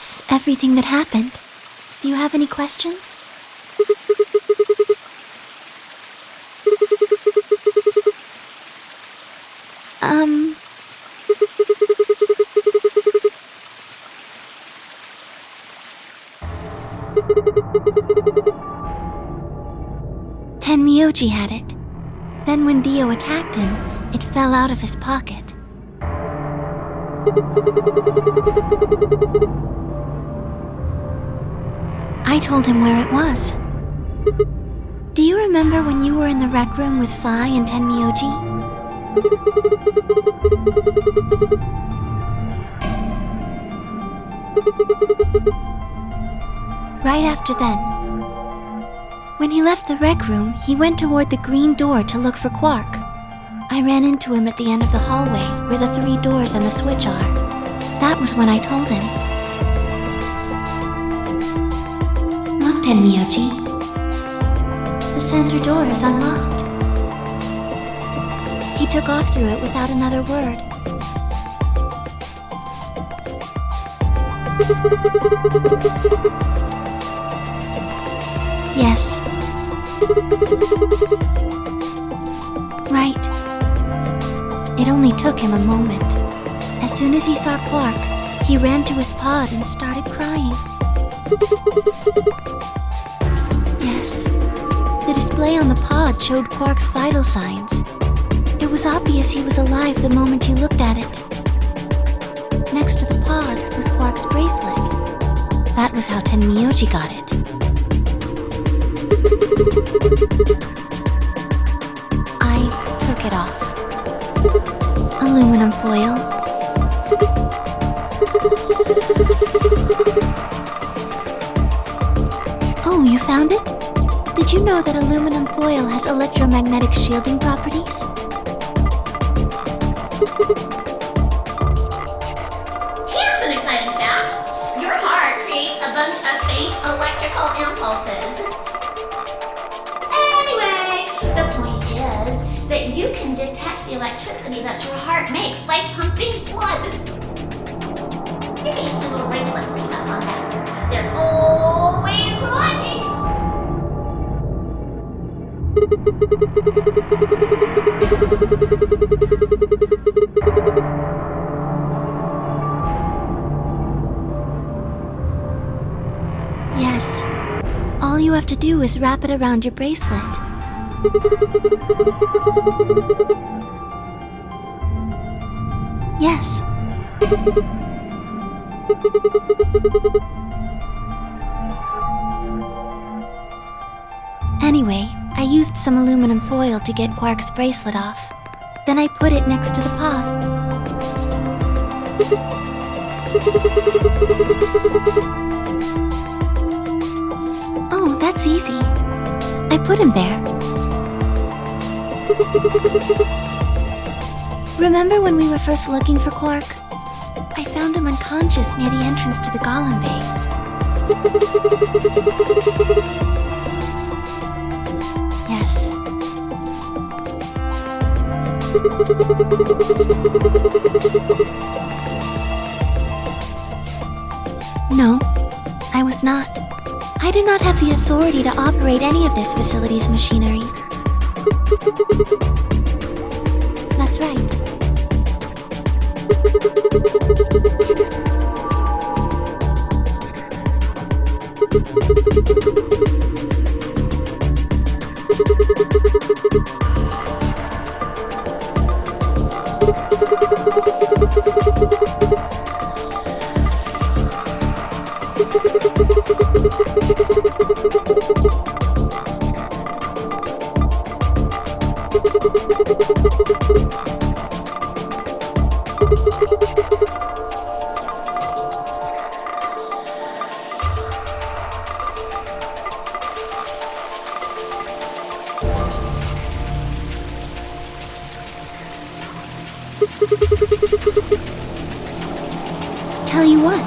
That's everything that happened. Do you have any questions? Tenmyoji had it. Then when Dio attacked him, it fell out of his pocket. I told him where it was. Do you remember when you were in the rec room with Phi and Tenmyoji? Right after then. When he left the rec room, he went toward the green door to look for Quark. I ran into him at the end of the hallway, where the 3 doors and the switch are. That was when I told him. Look, Tenmyoji. The center door is unlocked. He took off through it without another word. Yes. Right. It only took him a moment. As soon as he saw Quark, he ran to his pod and started crying. Yes. The display on the pod showed Quark's vital signs. It was obvious he was alive the moment he looked at it. Next to the pod was Quark's bracelet. That was how Tenmyoji got it. I took it off. Aluminum foil. Oh, you found it? Did you know that aluminum foil has electromagnetic shielding properties? Here's an exciting fact. Your heart creates a bunch of faint electrical impulses. Anyway, the point is that you can detect the electricity that your heart makes by pumping blood. Your fancy little bracelets you have on that. They're always watching. Yes. All you have to do is wrap it around your bracelet. Yes. Anyway, I used some aluminum foil to get Quark's bracelet off. Then I put it next to the pod. Oh, that's easy. I put him there. Remember when we were first looking for Quark? I found him unconscious near the entrance to the Golem Bay. Yes. No, I was not. I do not have the authority to operate any of this facility's machinery. That's right. Tell you what.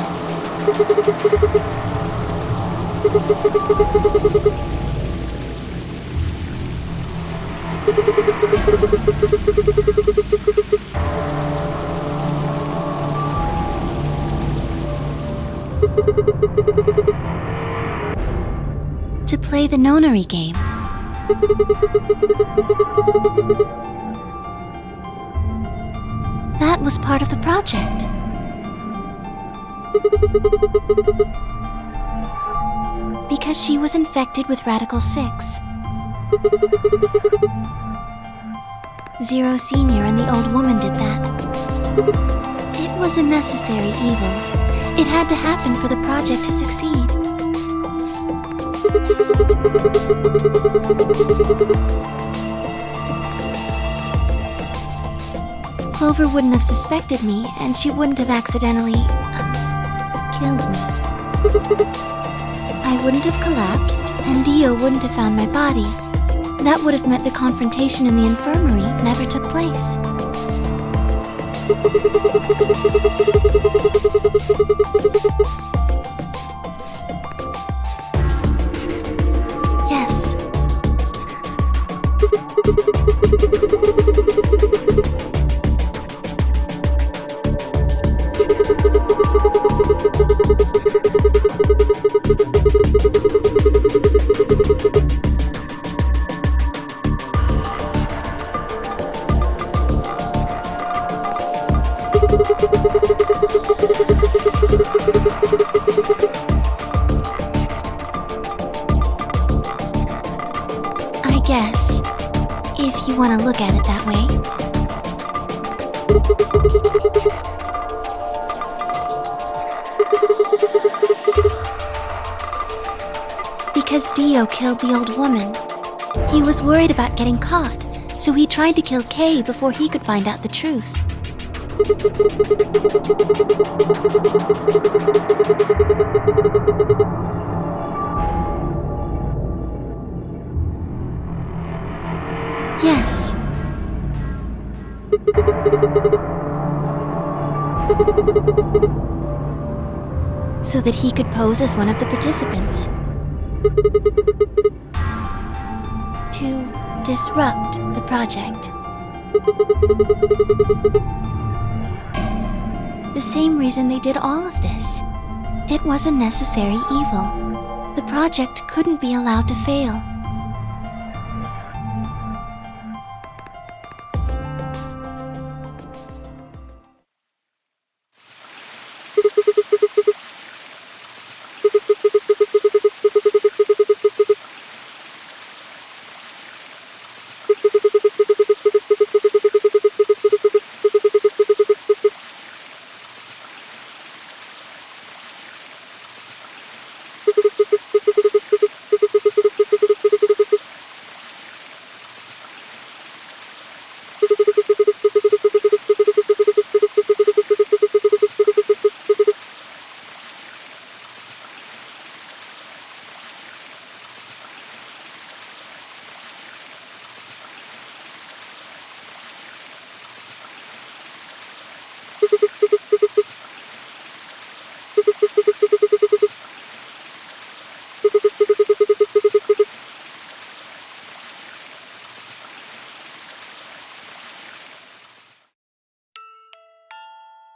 To play the nonary game. That was part of the project. Because she was infected with Radical 6. Zero Senior and the old woman did that. It was a necessary evil. It had to happen for the project to succeed. Clover wouldn't have suspected me, and she wouldn't have accidentally killed me. I wouldn't have collapsed, and Dio wouldn't have found my body. That would have meant the confrontation in the infirmary never took place. Yes. I guess, if you want to look at it that way. Because Dio killed the old woman. He was worried about getting caught, so he tried to kill Kay before he could find out the truth. Yes. So that he could pose as one of the participants. To disrupt the project. The same reason they did all of this. It was a necessary evil. The project couldn't be allowed to fail.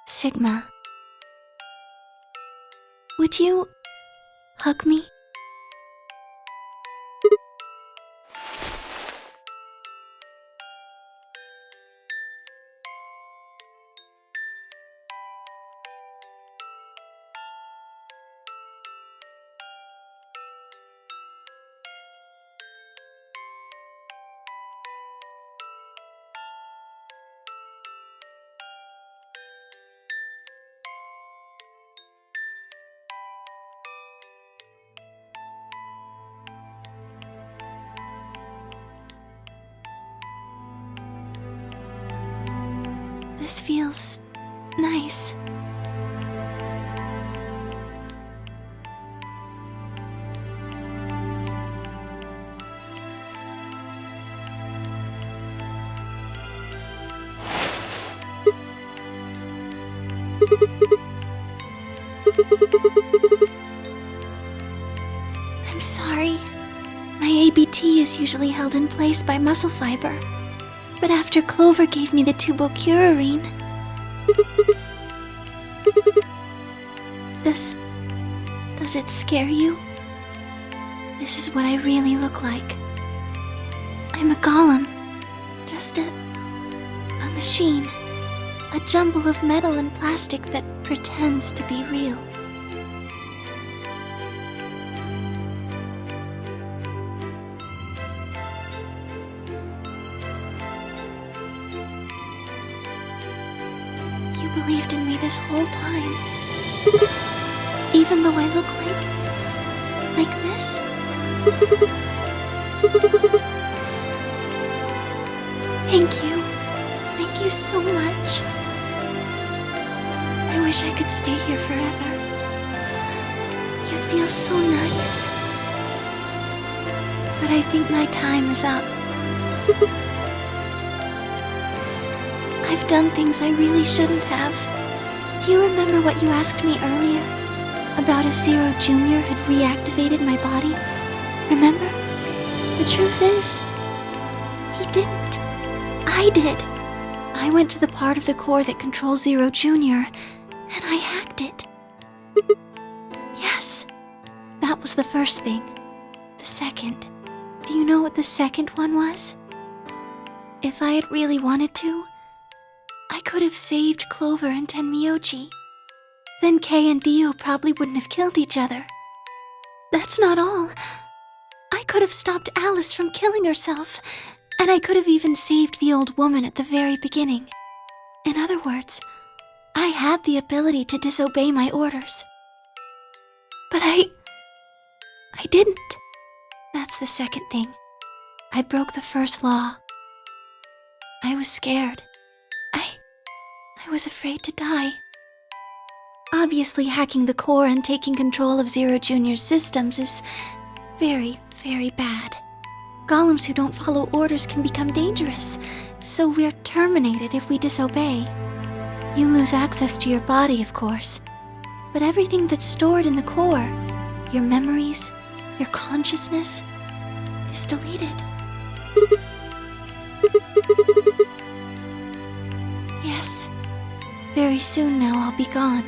Sigma, would you hug me? This feels nice. I'm sorry. My ABT is usually held in place by muscle fiber. But after Clover gave me the tubocurarine, the Does it scare you? This is what I really look like. I'm a golem. Just a machine. A jumble of metal and plastic that pretends to be real. You believed in me this whole time. Even though I look like this? Thank you. Thank you so much. I wish I could stay here forever. You feel so nice. But I think my time is up. I've done things I really shouldn't have. Do you remember what you asked me earlier? About if Zero Jr. had reactivated my body? Remember? The truth is, he didn't. I did. I went to the part of the core that controls Zero Jr., and I hacked it. Yes, that was the first thing. The second. Do you know what the second one was? If I had really wanted to, I could have saved Clover and Tenmyoji. Then Kei and Dio probably wouldn't have killed each other. That's not all. I could have stopped Alice from killing herself, and I could have even saved the old woman at the very beginning. In other words, I had the ability to disobey my orders. But I didn't. That's the second thing. I broke the first law. I was scared. I was afraid to die. Obviously, hacking the core and taking control of Zero Jr.'s systems is very, very bad. Golems who don't follow orders can become dangerous, so we're terminated if we disobey. You lose access to your body, of course, but everything that's stored in the core, your memories, your consciousness, is deleted. Yes, very soon now I'll be gone.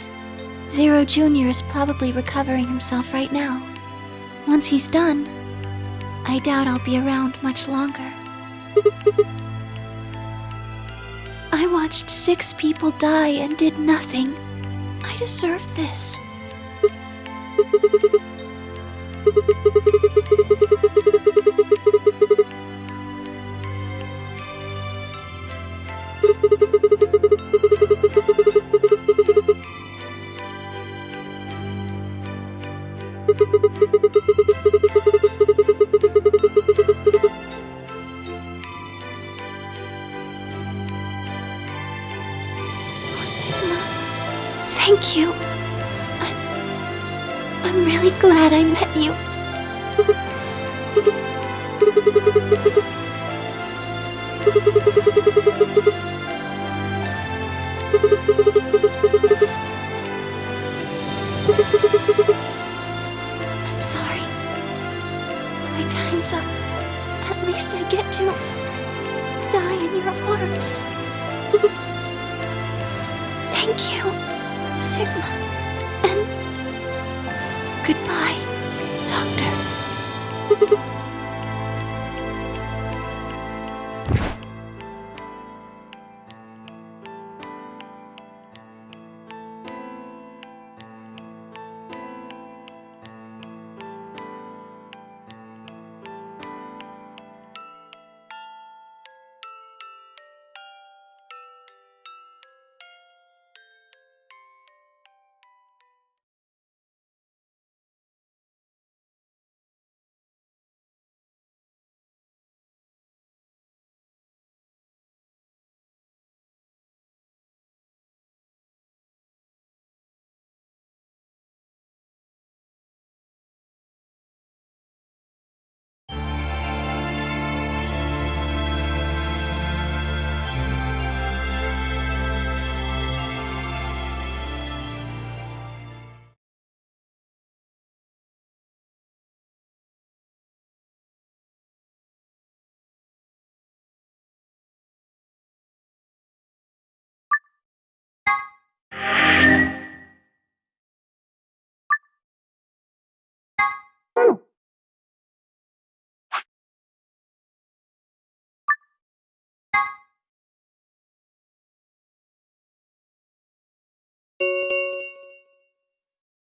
Zero Jr. is probably recovering himself right now. Once he's done, I doubt I'll be around much longer. I watched 6 people die and did nothing. I deserved this. Oh, Sigma, thank you. I'm really glad I met you. I'm sorry. My time's up. At least I get to die in your arms. Thank you, Sigma. And goodbye, Doctor.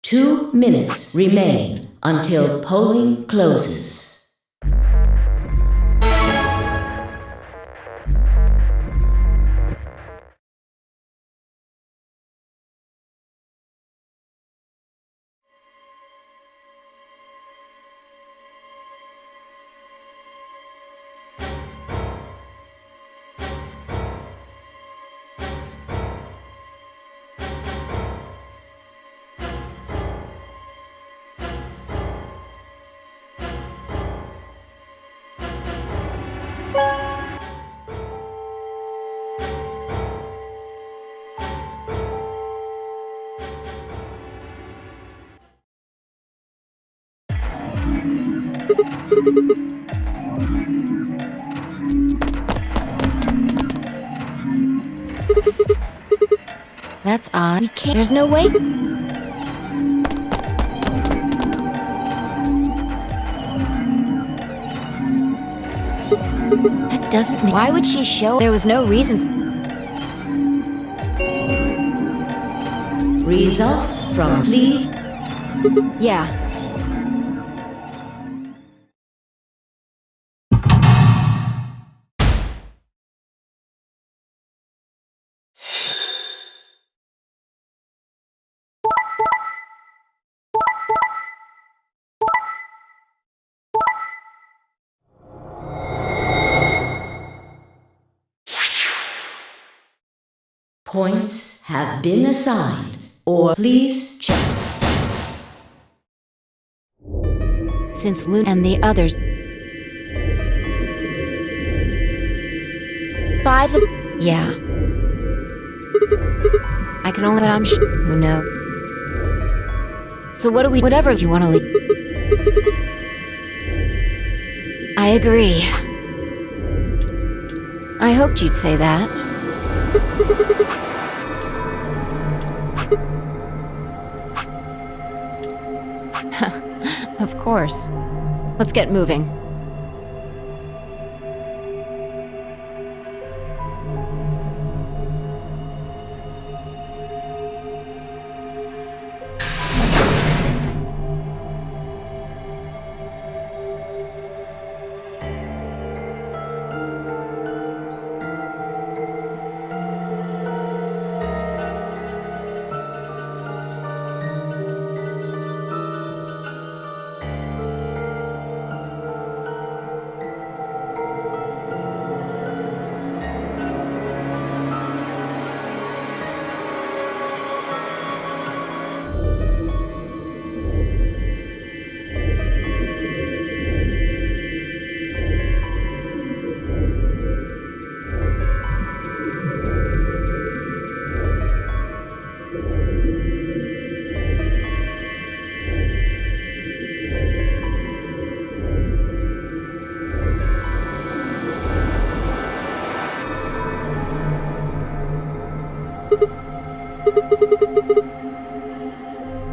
2 minutes remain until polling closes. That's odd. We can't. There's no way. That doesn't make. Why would she show? There was no reason. Results from please. Yeah. Points have been assigned, or please check. Since Luna and the others. 5 of. Yeah. I can only. But I'm who knows? So what do we. Whatever you want to leave. I agree. I hoped you'd say that. Of course. Let's get moving.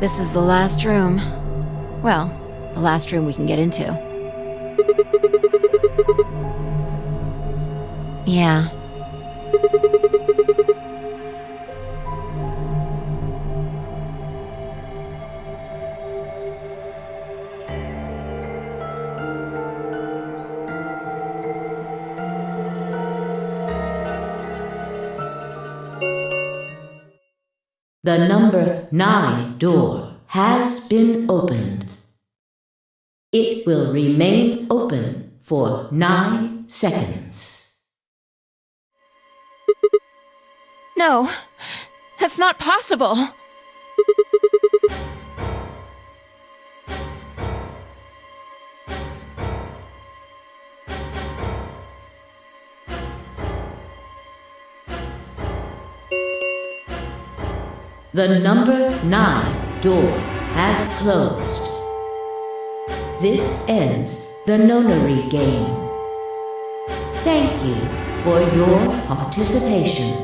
This is the last room. Well, the last room we can get into. Yeah. The number 9 door has been opened. It will remain open for 9 seconds. No, that's not possible. The number 9 door has closed. This ends the nonary game. Thank you for your participation.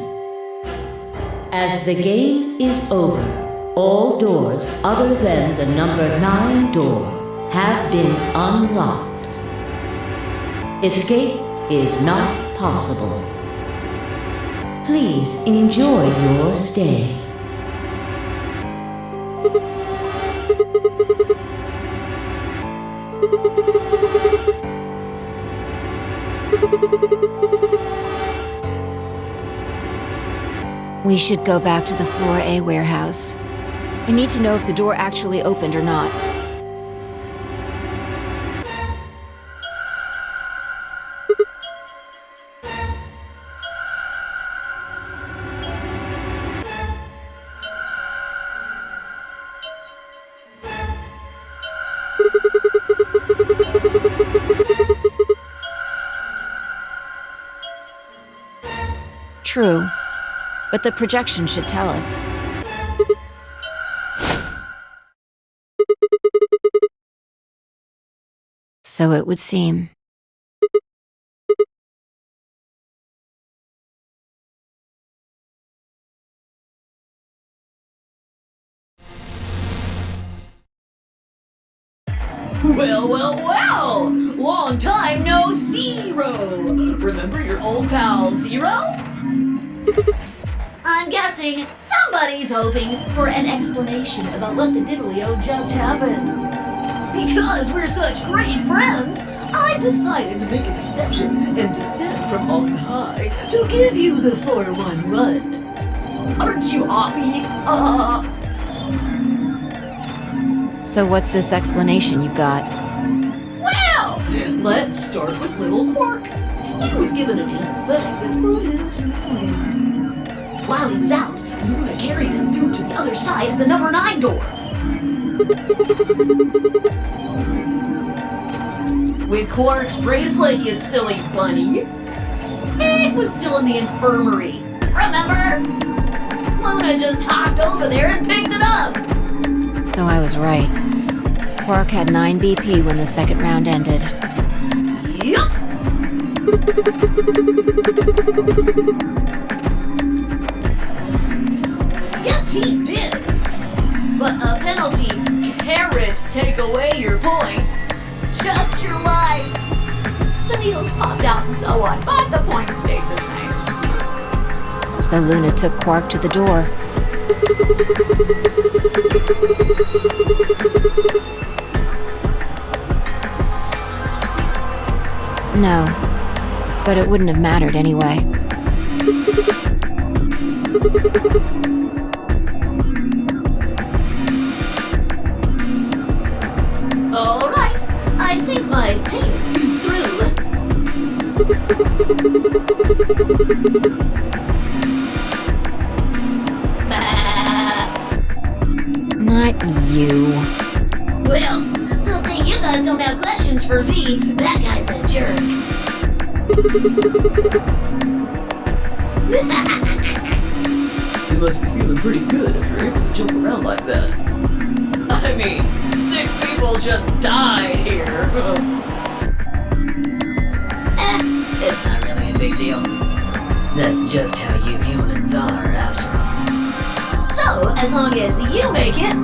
As the game is over, all doors other than the number 9 door have been unlocked. Escape is not possible. Please enjoy your stay. We should go back to the Floor A warehouse. I need to know if the door actually opened or not. True, but the projection should tell us. So it would seem. Well! Long time no see-ro! Remember your old pal Zero? I'm guessing somebody's hoping for an explanation about what the diddly-o just happened. Because we're such great friends, I decided to make an exception and descend from on high to give you the 4-1 run. Aren't you happy? So what's this explanation you've got? Well, let's start with little Quark. He was given an anesthetic that put him to sleep. While he was out, Luna carried him through to the other side of the number 9 door. With Quark's bracelet, you silly bunny. It was still in the infirmary. Remember? Luna just hopped over there and picked it up. So I was right. Quark had 9 BP when the second round ended. Yup. Yes, he did. But a penalty can't take away your points. Just your life. The needles popped out and so on, but the points stayed the same. So Luna took Quark to the door. No, but it wouldn't have mattered anyway. All right, I think my tape is through. Not you. Well, good thing you guys don't have questions for V. That guy's a jerk. You must be feeling pretty good if you're able to joke around like that. I mean, 6 people just died here. It's not really a big deal. That's just how you humans are, after all. So, as long as you make it,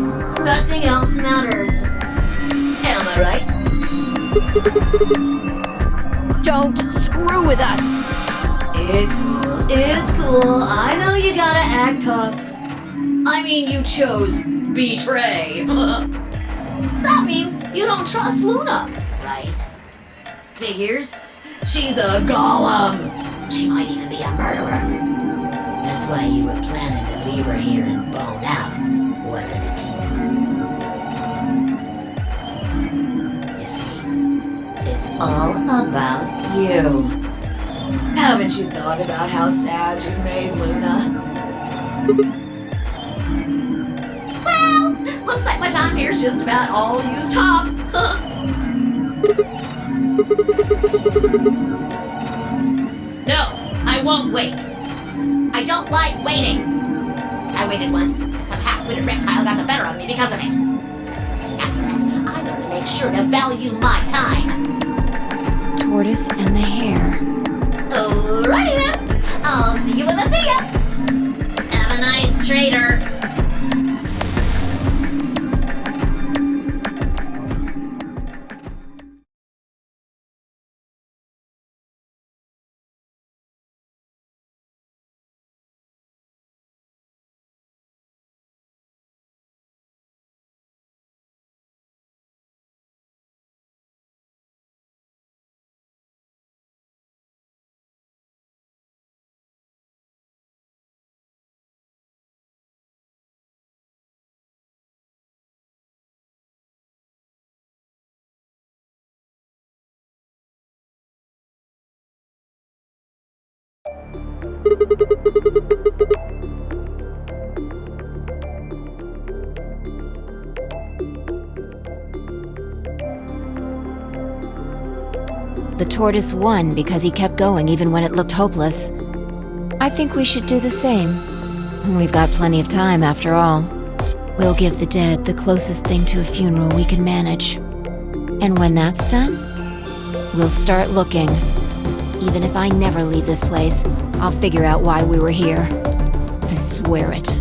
nothing else matters. Am I right? Don't screw with us! It's cool. I know you gotta act tough. I mean, you chose betray. That means you don't trust Luna, right? Figures. She's a golem. She might even be a murderer. That's why you were planning to leave her here and bone out, wasn't it? You see, it's all about you. Haven't you thought about how sad you've made Luna? Well, looks like my time here's just about all used up. No, I won't wait. I don't like waiting. I waited once, and some half-witted reptile got the better of me because of it. After that, I'm gonna make sure to value my time. Tortoise and the hare. Alrighty then. I'll see you when I see ya. Have a nice trader. The tortoise won because he kept going even when it looked hopeless. I think we should do the same. We've got plenty of time after all. We'll give the dead the closest thing to a funeral we can manage. And when that's done, we'll start looking. Even if I never leave this place, I'll figure out why we were here. I swear it.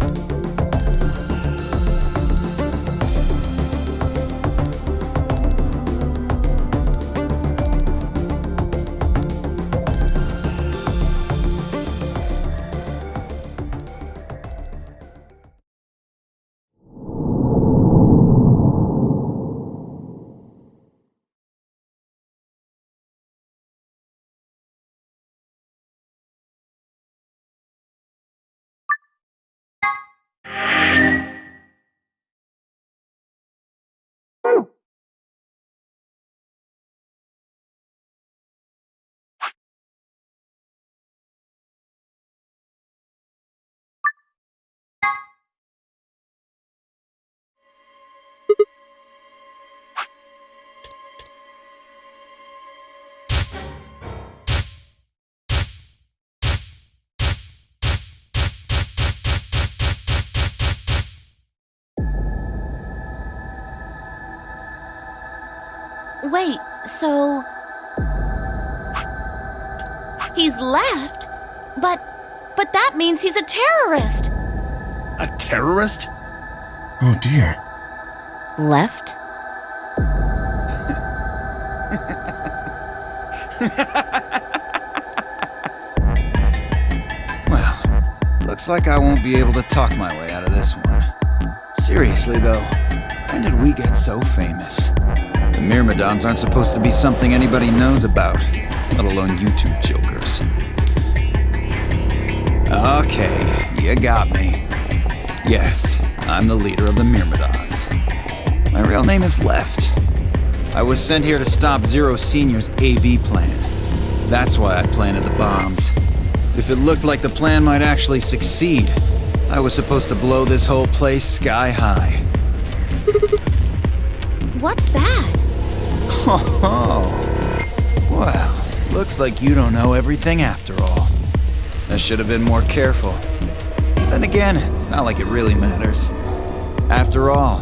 Wait, so... He's left? But that means he's a terrorist! A terrorist? Oh dear. Left? Well, looks like I won't be able to talk my way out of this one. Seriously though, when did we get so famous? The Myrmidons aren't supposed to be something anybody knows about, let alone you two jokers. Okay, you got me. Yes, I'm the leader of the Myrmidons. My real name is Left. I was sent here to stop Zero Senior's AB plan. That's why I planted the bombs. If it looked like the plan might actually succeed, I was supposed to blow this whole place sky high. What's that? Oh, well, looks like you don't know everything after all. I should have been more careful. Then again, it's not like it really matters. After all,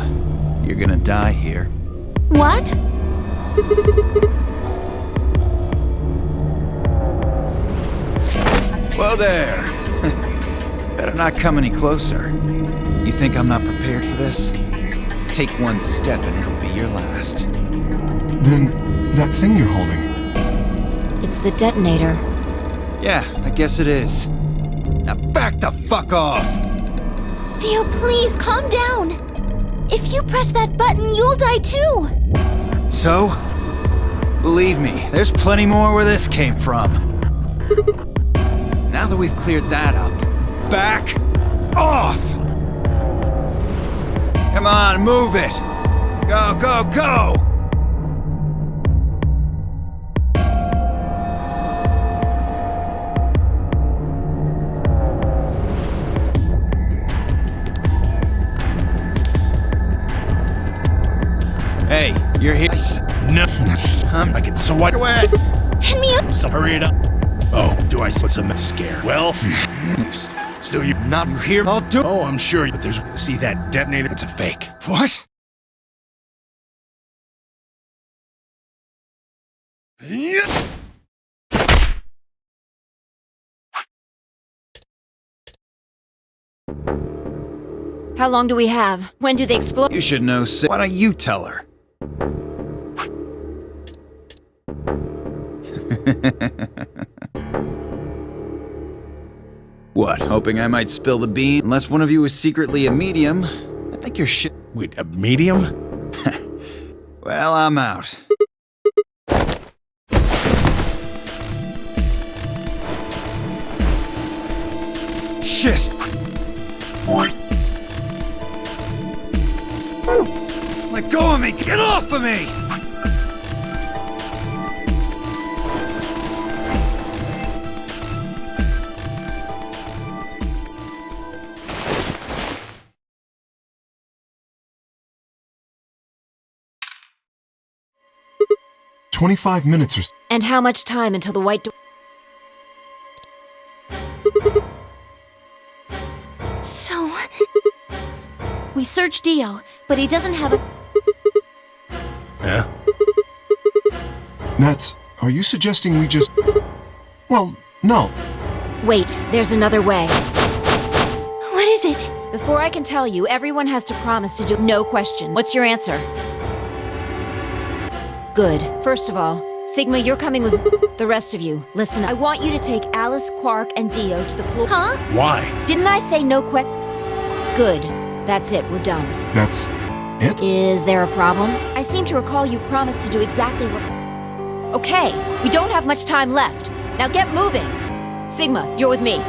you're gonna die here. What? Whoa there! Better not come any closer. You think I'm not prepared for this? Take one step and it'll be your last. Then, that thing you're holding. It's the detonator. Yeah, I guess it is. Now back the fuck off! Dio, please, calm down. If you press that button, you'll die too. So? Believe me, there's plenty more where this came from. Now that we've cleared that up, back off! Come on, move it! Go, go, go! Hey, you're here. No. I get so wide away. Send me up. So hurry it up. Oh, do I put some scare? Well, so you're not here? I'll do. Oh, I'm sure. But there's see that detonator? It's a fake. What? How long do we have? When do they explode? You should know. Why don't you tell her? What, hoping I might spill the beans? Unless one of you is secretly a medium, I think you're shit. Wait, a medium? Well, I'm out. Shit! Let go of me! Get off of me! 25 minutes or so. And how much time until the white door? So... We searched Dio, but he doesn't have a... Yeah? Nats, are you suggesting we just... Well, no. Wait, there's another way. What is it? Before I can tell you, everyone has to promise to do no question. What's your answer? Good. First of all, Sigma, you're coming with the rest of you. Listen, I want you to take Alice, Quark, and Dio to the floor. Huh? Why? Didn't I say no Good. That's it, we're done. That's it? Is there a problem? I seem to recall you promised to do exactly what... Okay, we don't have much time left. Now get moving! Sigma, you're with me.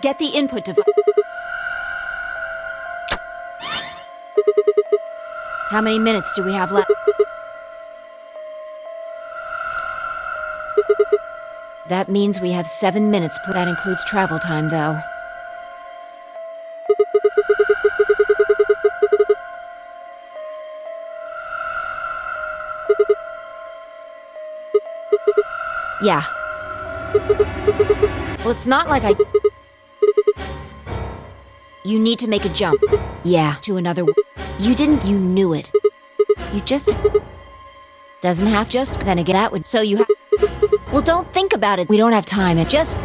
Get the input device. How many minutes do we have left? That means we have 7 minutes per. That includes travel time, though. Yeah. Well, it's not like I... You need to make a jump. Yeah, to another... You didn't, you knew it. You just... Doesn't have just... Then again, that would... So you have... Well, don't think about it. We don't have time. It just...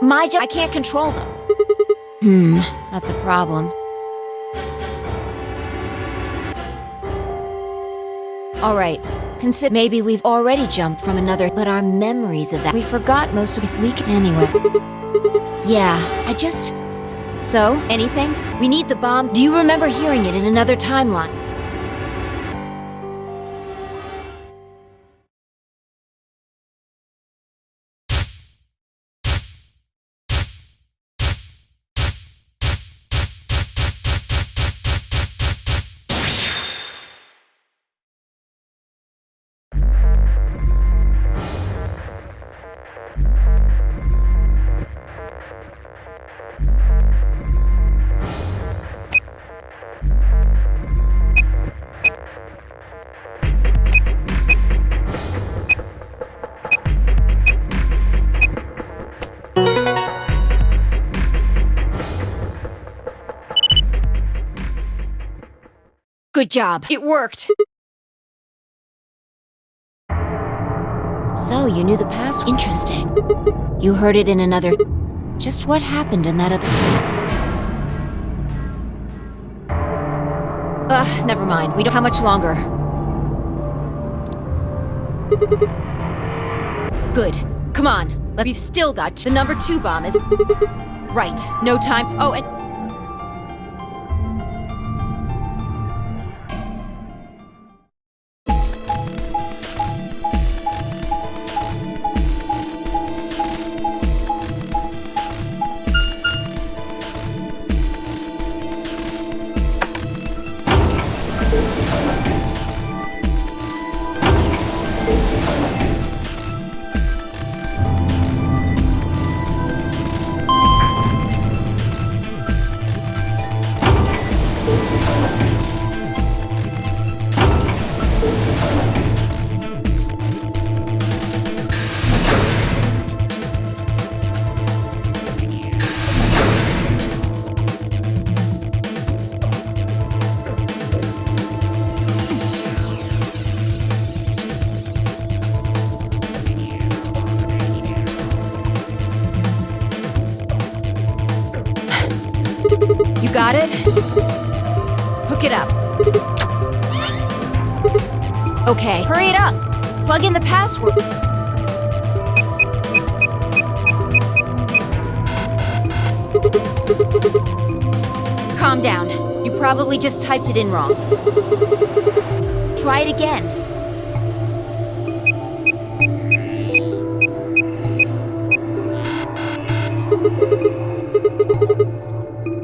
My job... I can't control them. That's a problem. All right. Consider maybe we've already jumped from another... But our memories of that... We forgot most of... If we can... Anyway... Yeah, I just... So, anything? We need the bomb. Do you remember hearing it in another timeline? Good job. It worked. So, you knew the past? Interesting. You heard it in another... Just what happened in that other... Never mind. We don't... How much longer? Good. Come on. We've still got... The number 2 bomb is... Right. No time. Oh, and... You got it? Hook it up. Okay, hurry it up. Plug in the password. Calm down. You probably just typed it in wrong. Try it again.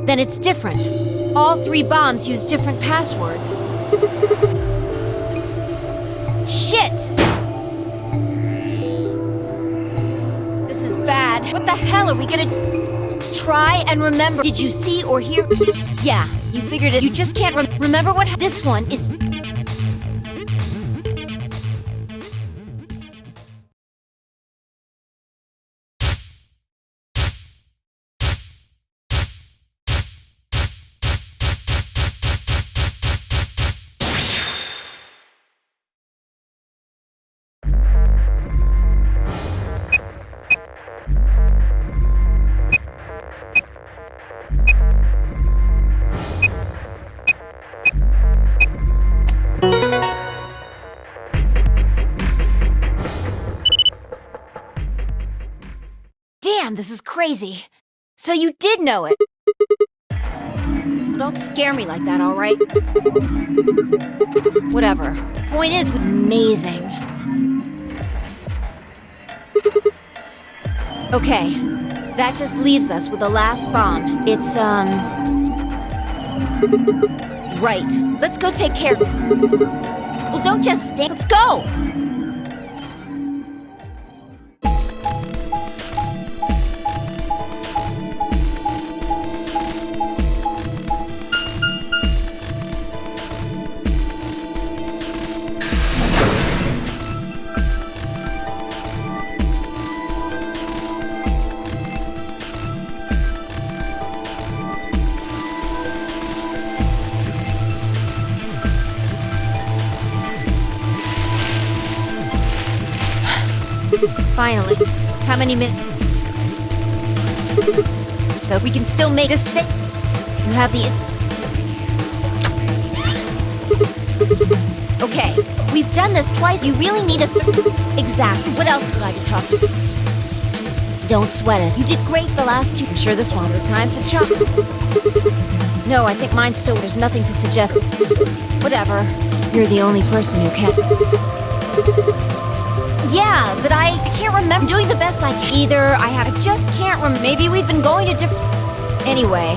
Then it's different. All 3 bombs use different passwords. Shit! This is bad. What the hell are we gonna... Try and remember. Did you see or hear? Yeah, you figured it. You just can't remember what this one is. Damn, this is crazy. So you did know it. Don't scare me like that, all right? Whatever. Point is, amazing. Okay, that just leaves us with the last bomb. It's, right. Let's go take care. Well, don't just stay. Let's go! Finally. How many minutes? So we can still make... Just stay... You have the... Okay. We've done this twice. You really need a... Exactly. What else would I be talking about? Don't sweat it. You did great the last 2. I'm sure this one more times the charm. No, I think mine's still... There's nothing to suggest... Whatever. Just you're the only person who can... Yeah, but I can't remember. I'm doing the best I can. I just can't remember. Maybe we've been going to different... Anyway,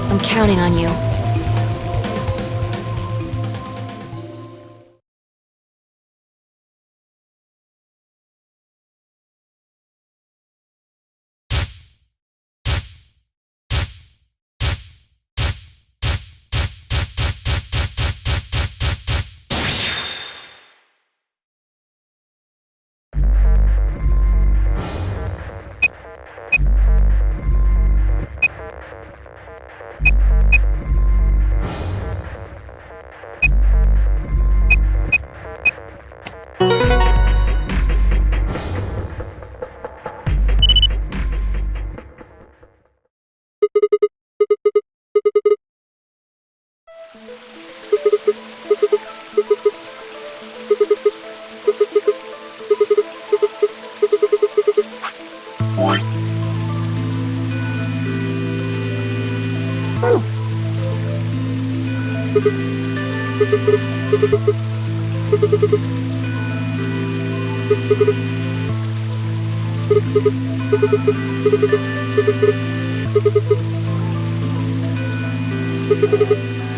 I'm counting on you.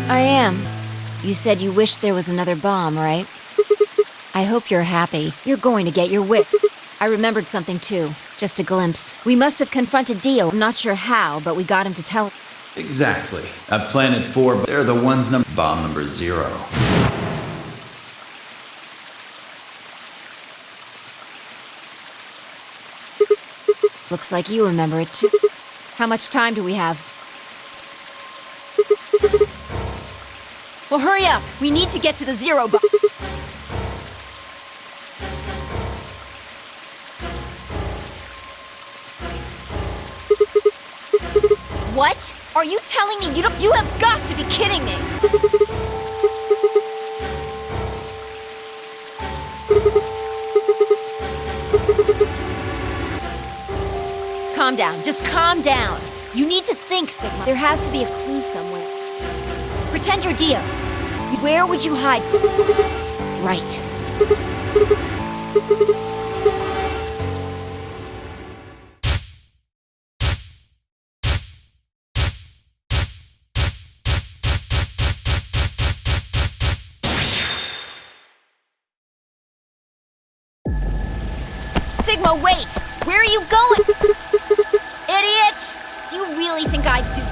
I am. You said you wished there was another bomb, right? I hope you're happy. You're going to get your wish. I remembered something too. Just a glimpse. We must have confronted Dio. I'm not sure how, but we got him to tell... Exactly. I've planted 4, but they're the ones bomb number 0. Looks like you remember it too. How much time do we have? Well, hurry up! We need to get to the 0 bomb. What? Are you telling me you have got to be kidding me? Calm down, just calm down. You need to think, Sigma. There has to be a clue somewhere. Pretend you're Dio. Where would you hide? Right. Sigma, wait! Where are you going? Idiot! Do you really think I'd do...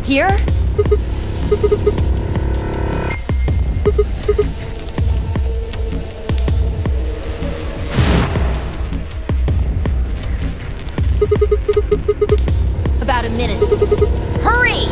Here? About a minute. Hurry!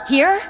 Here?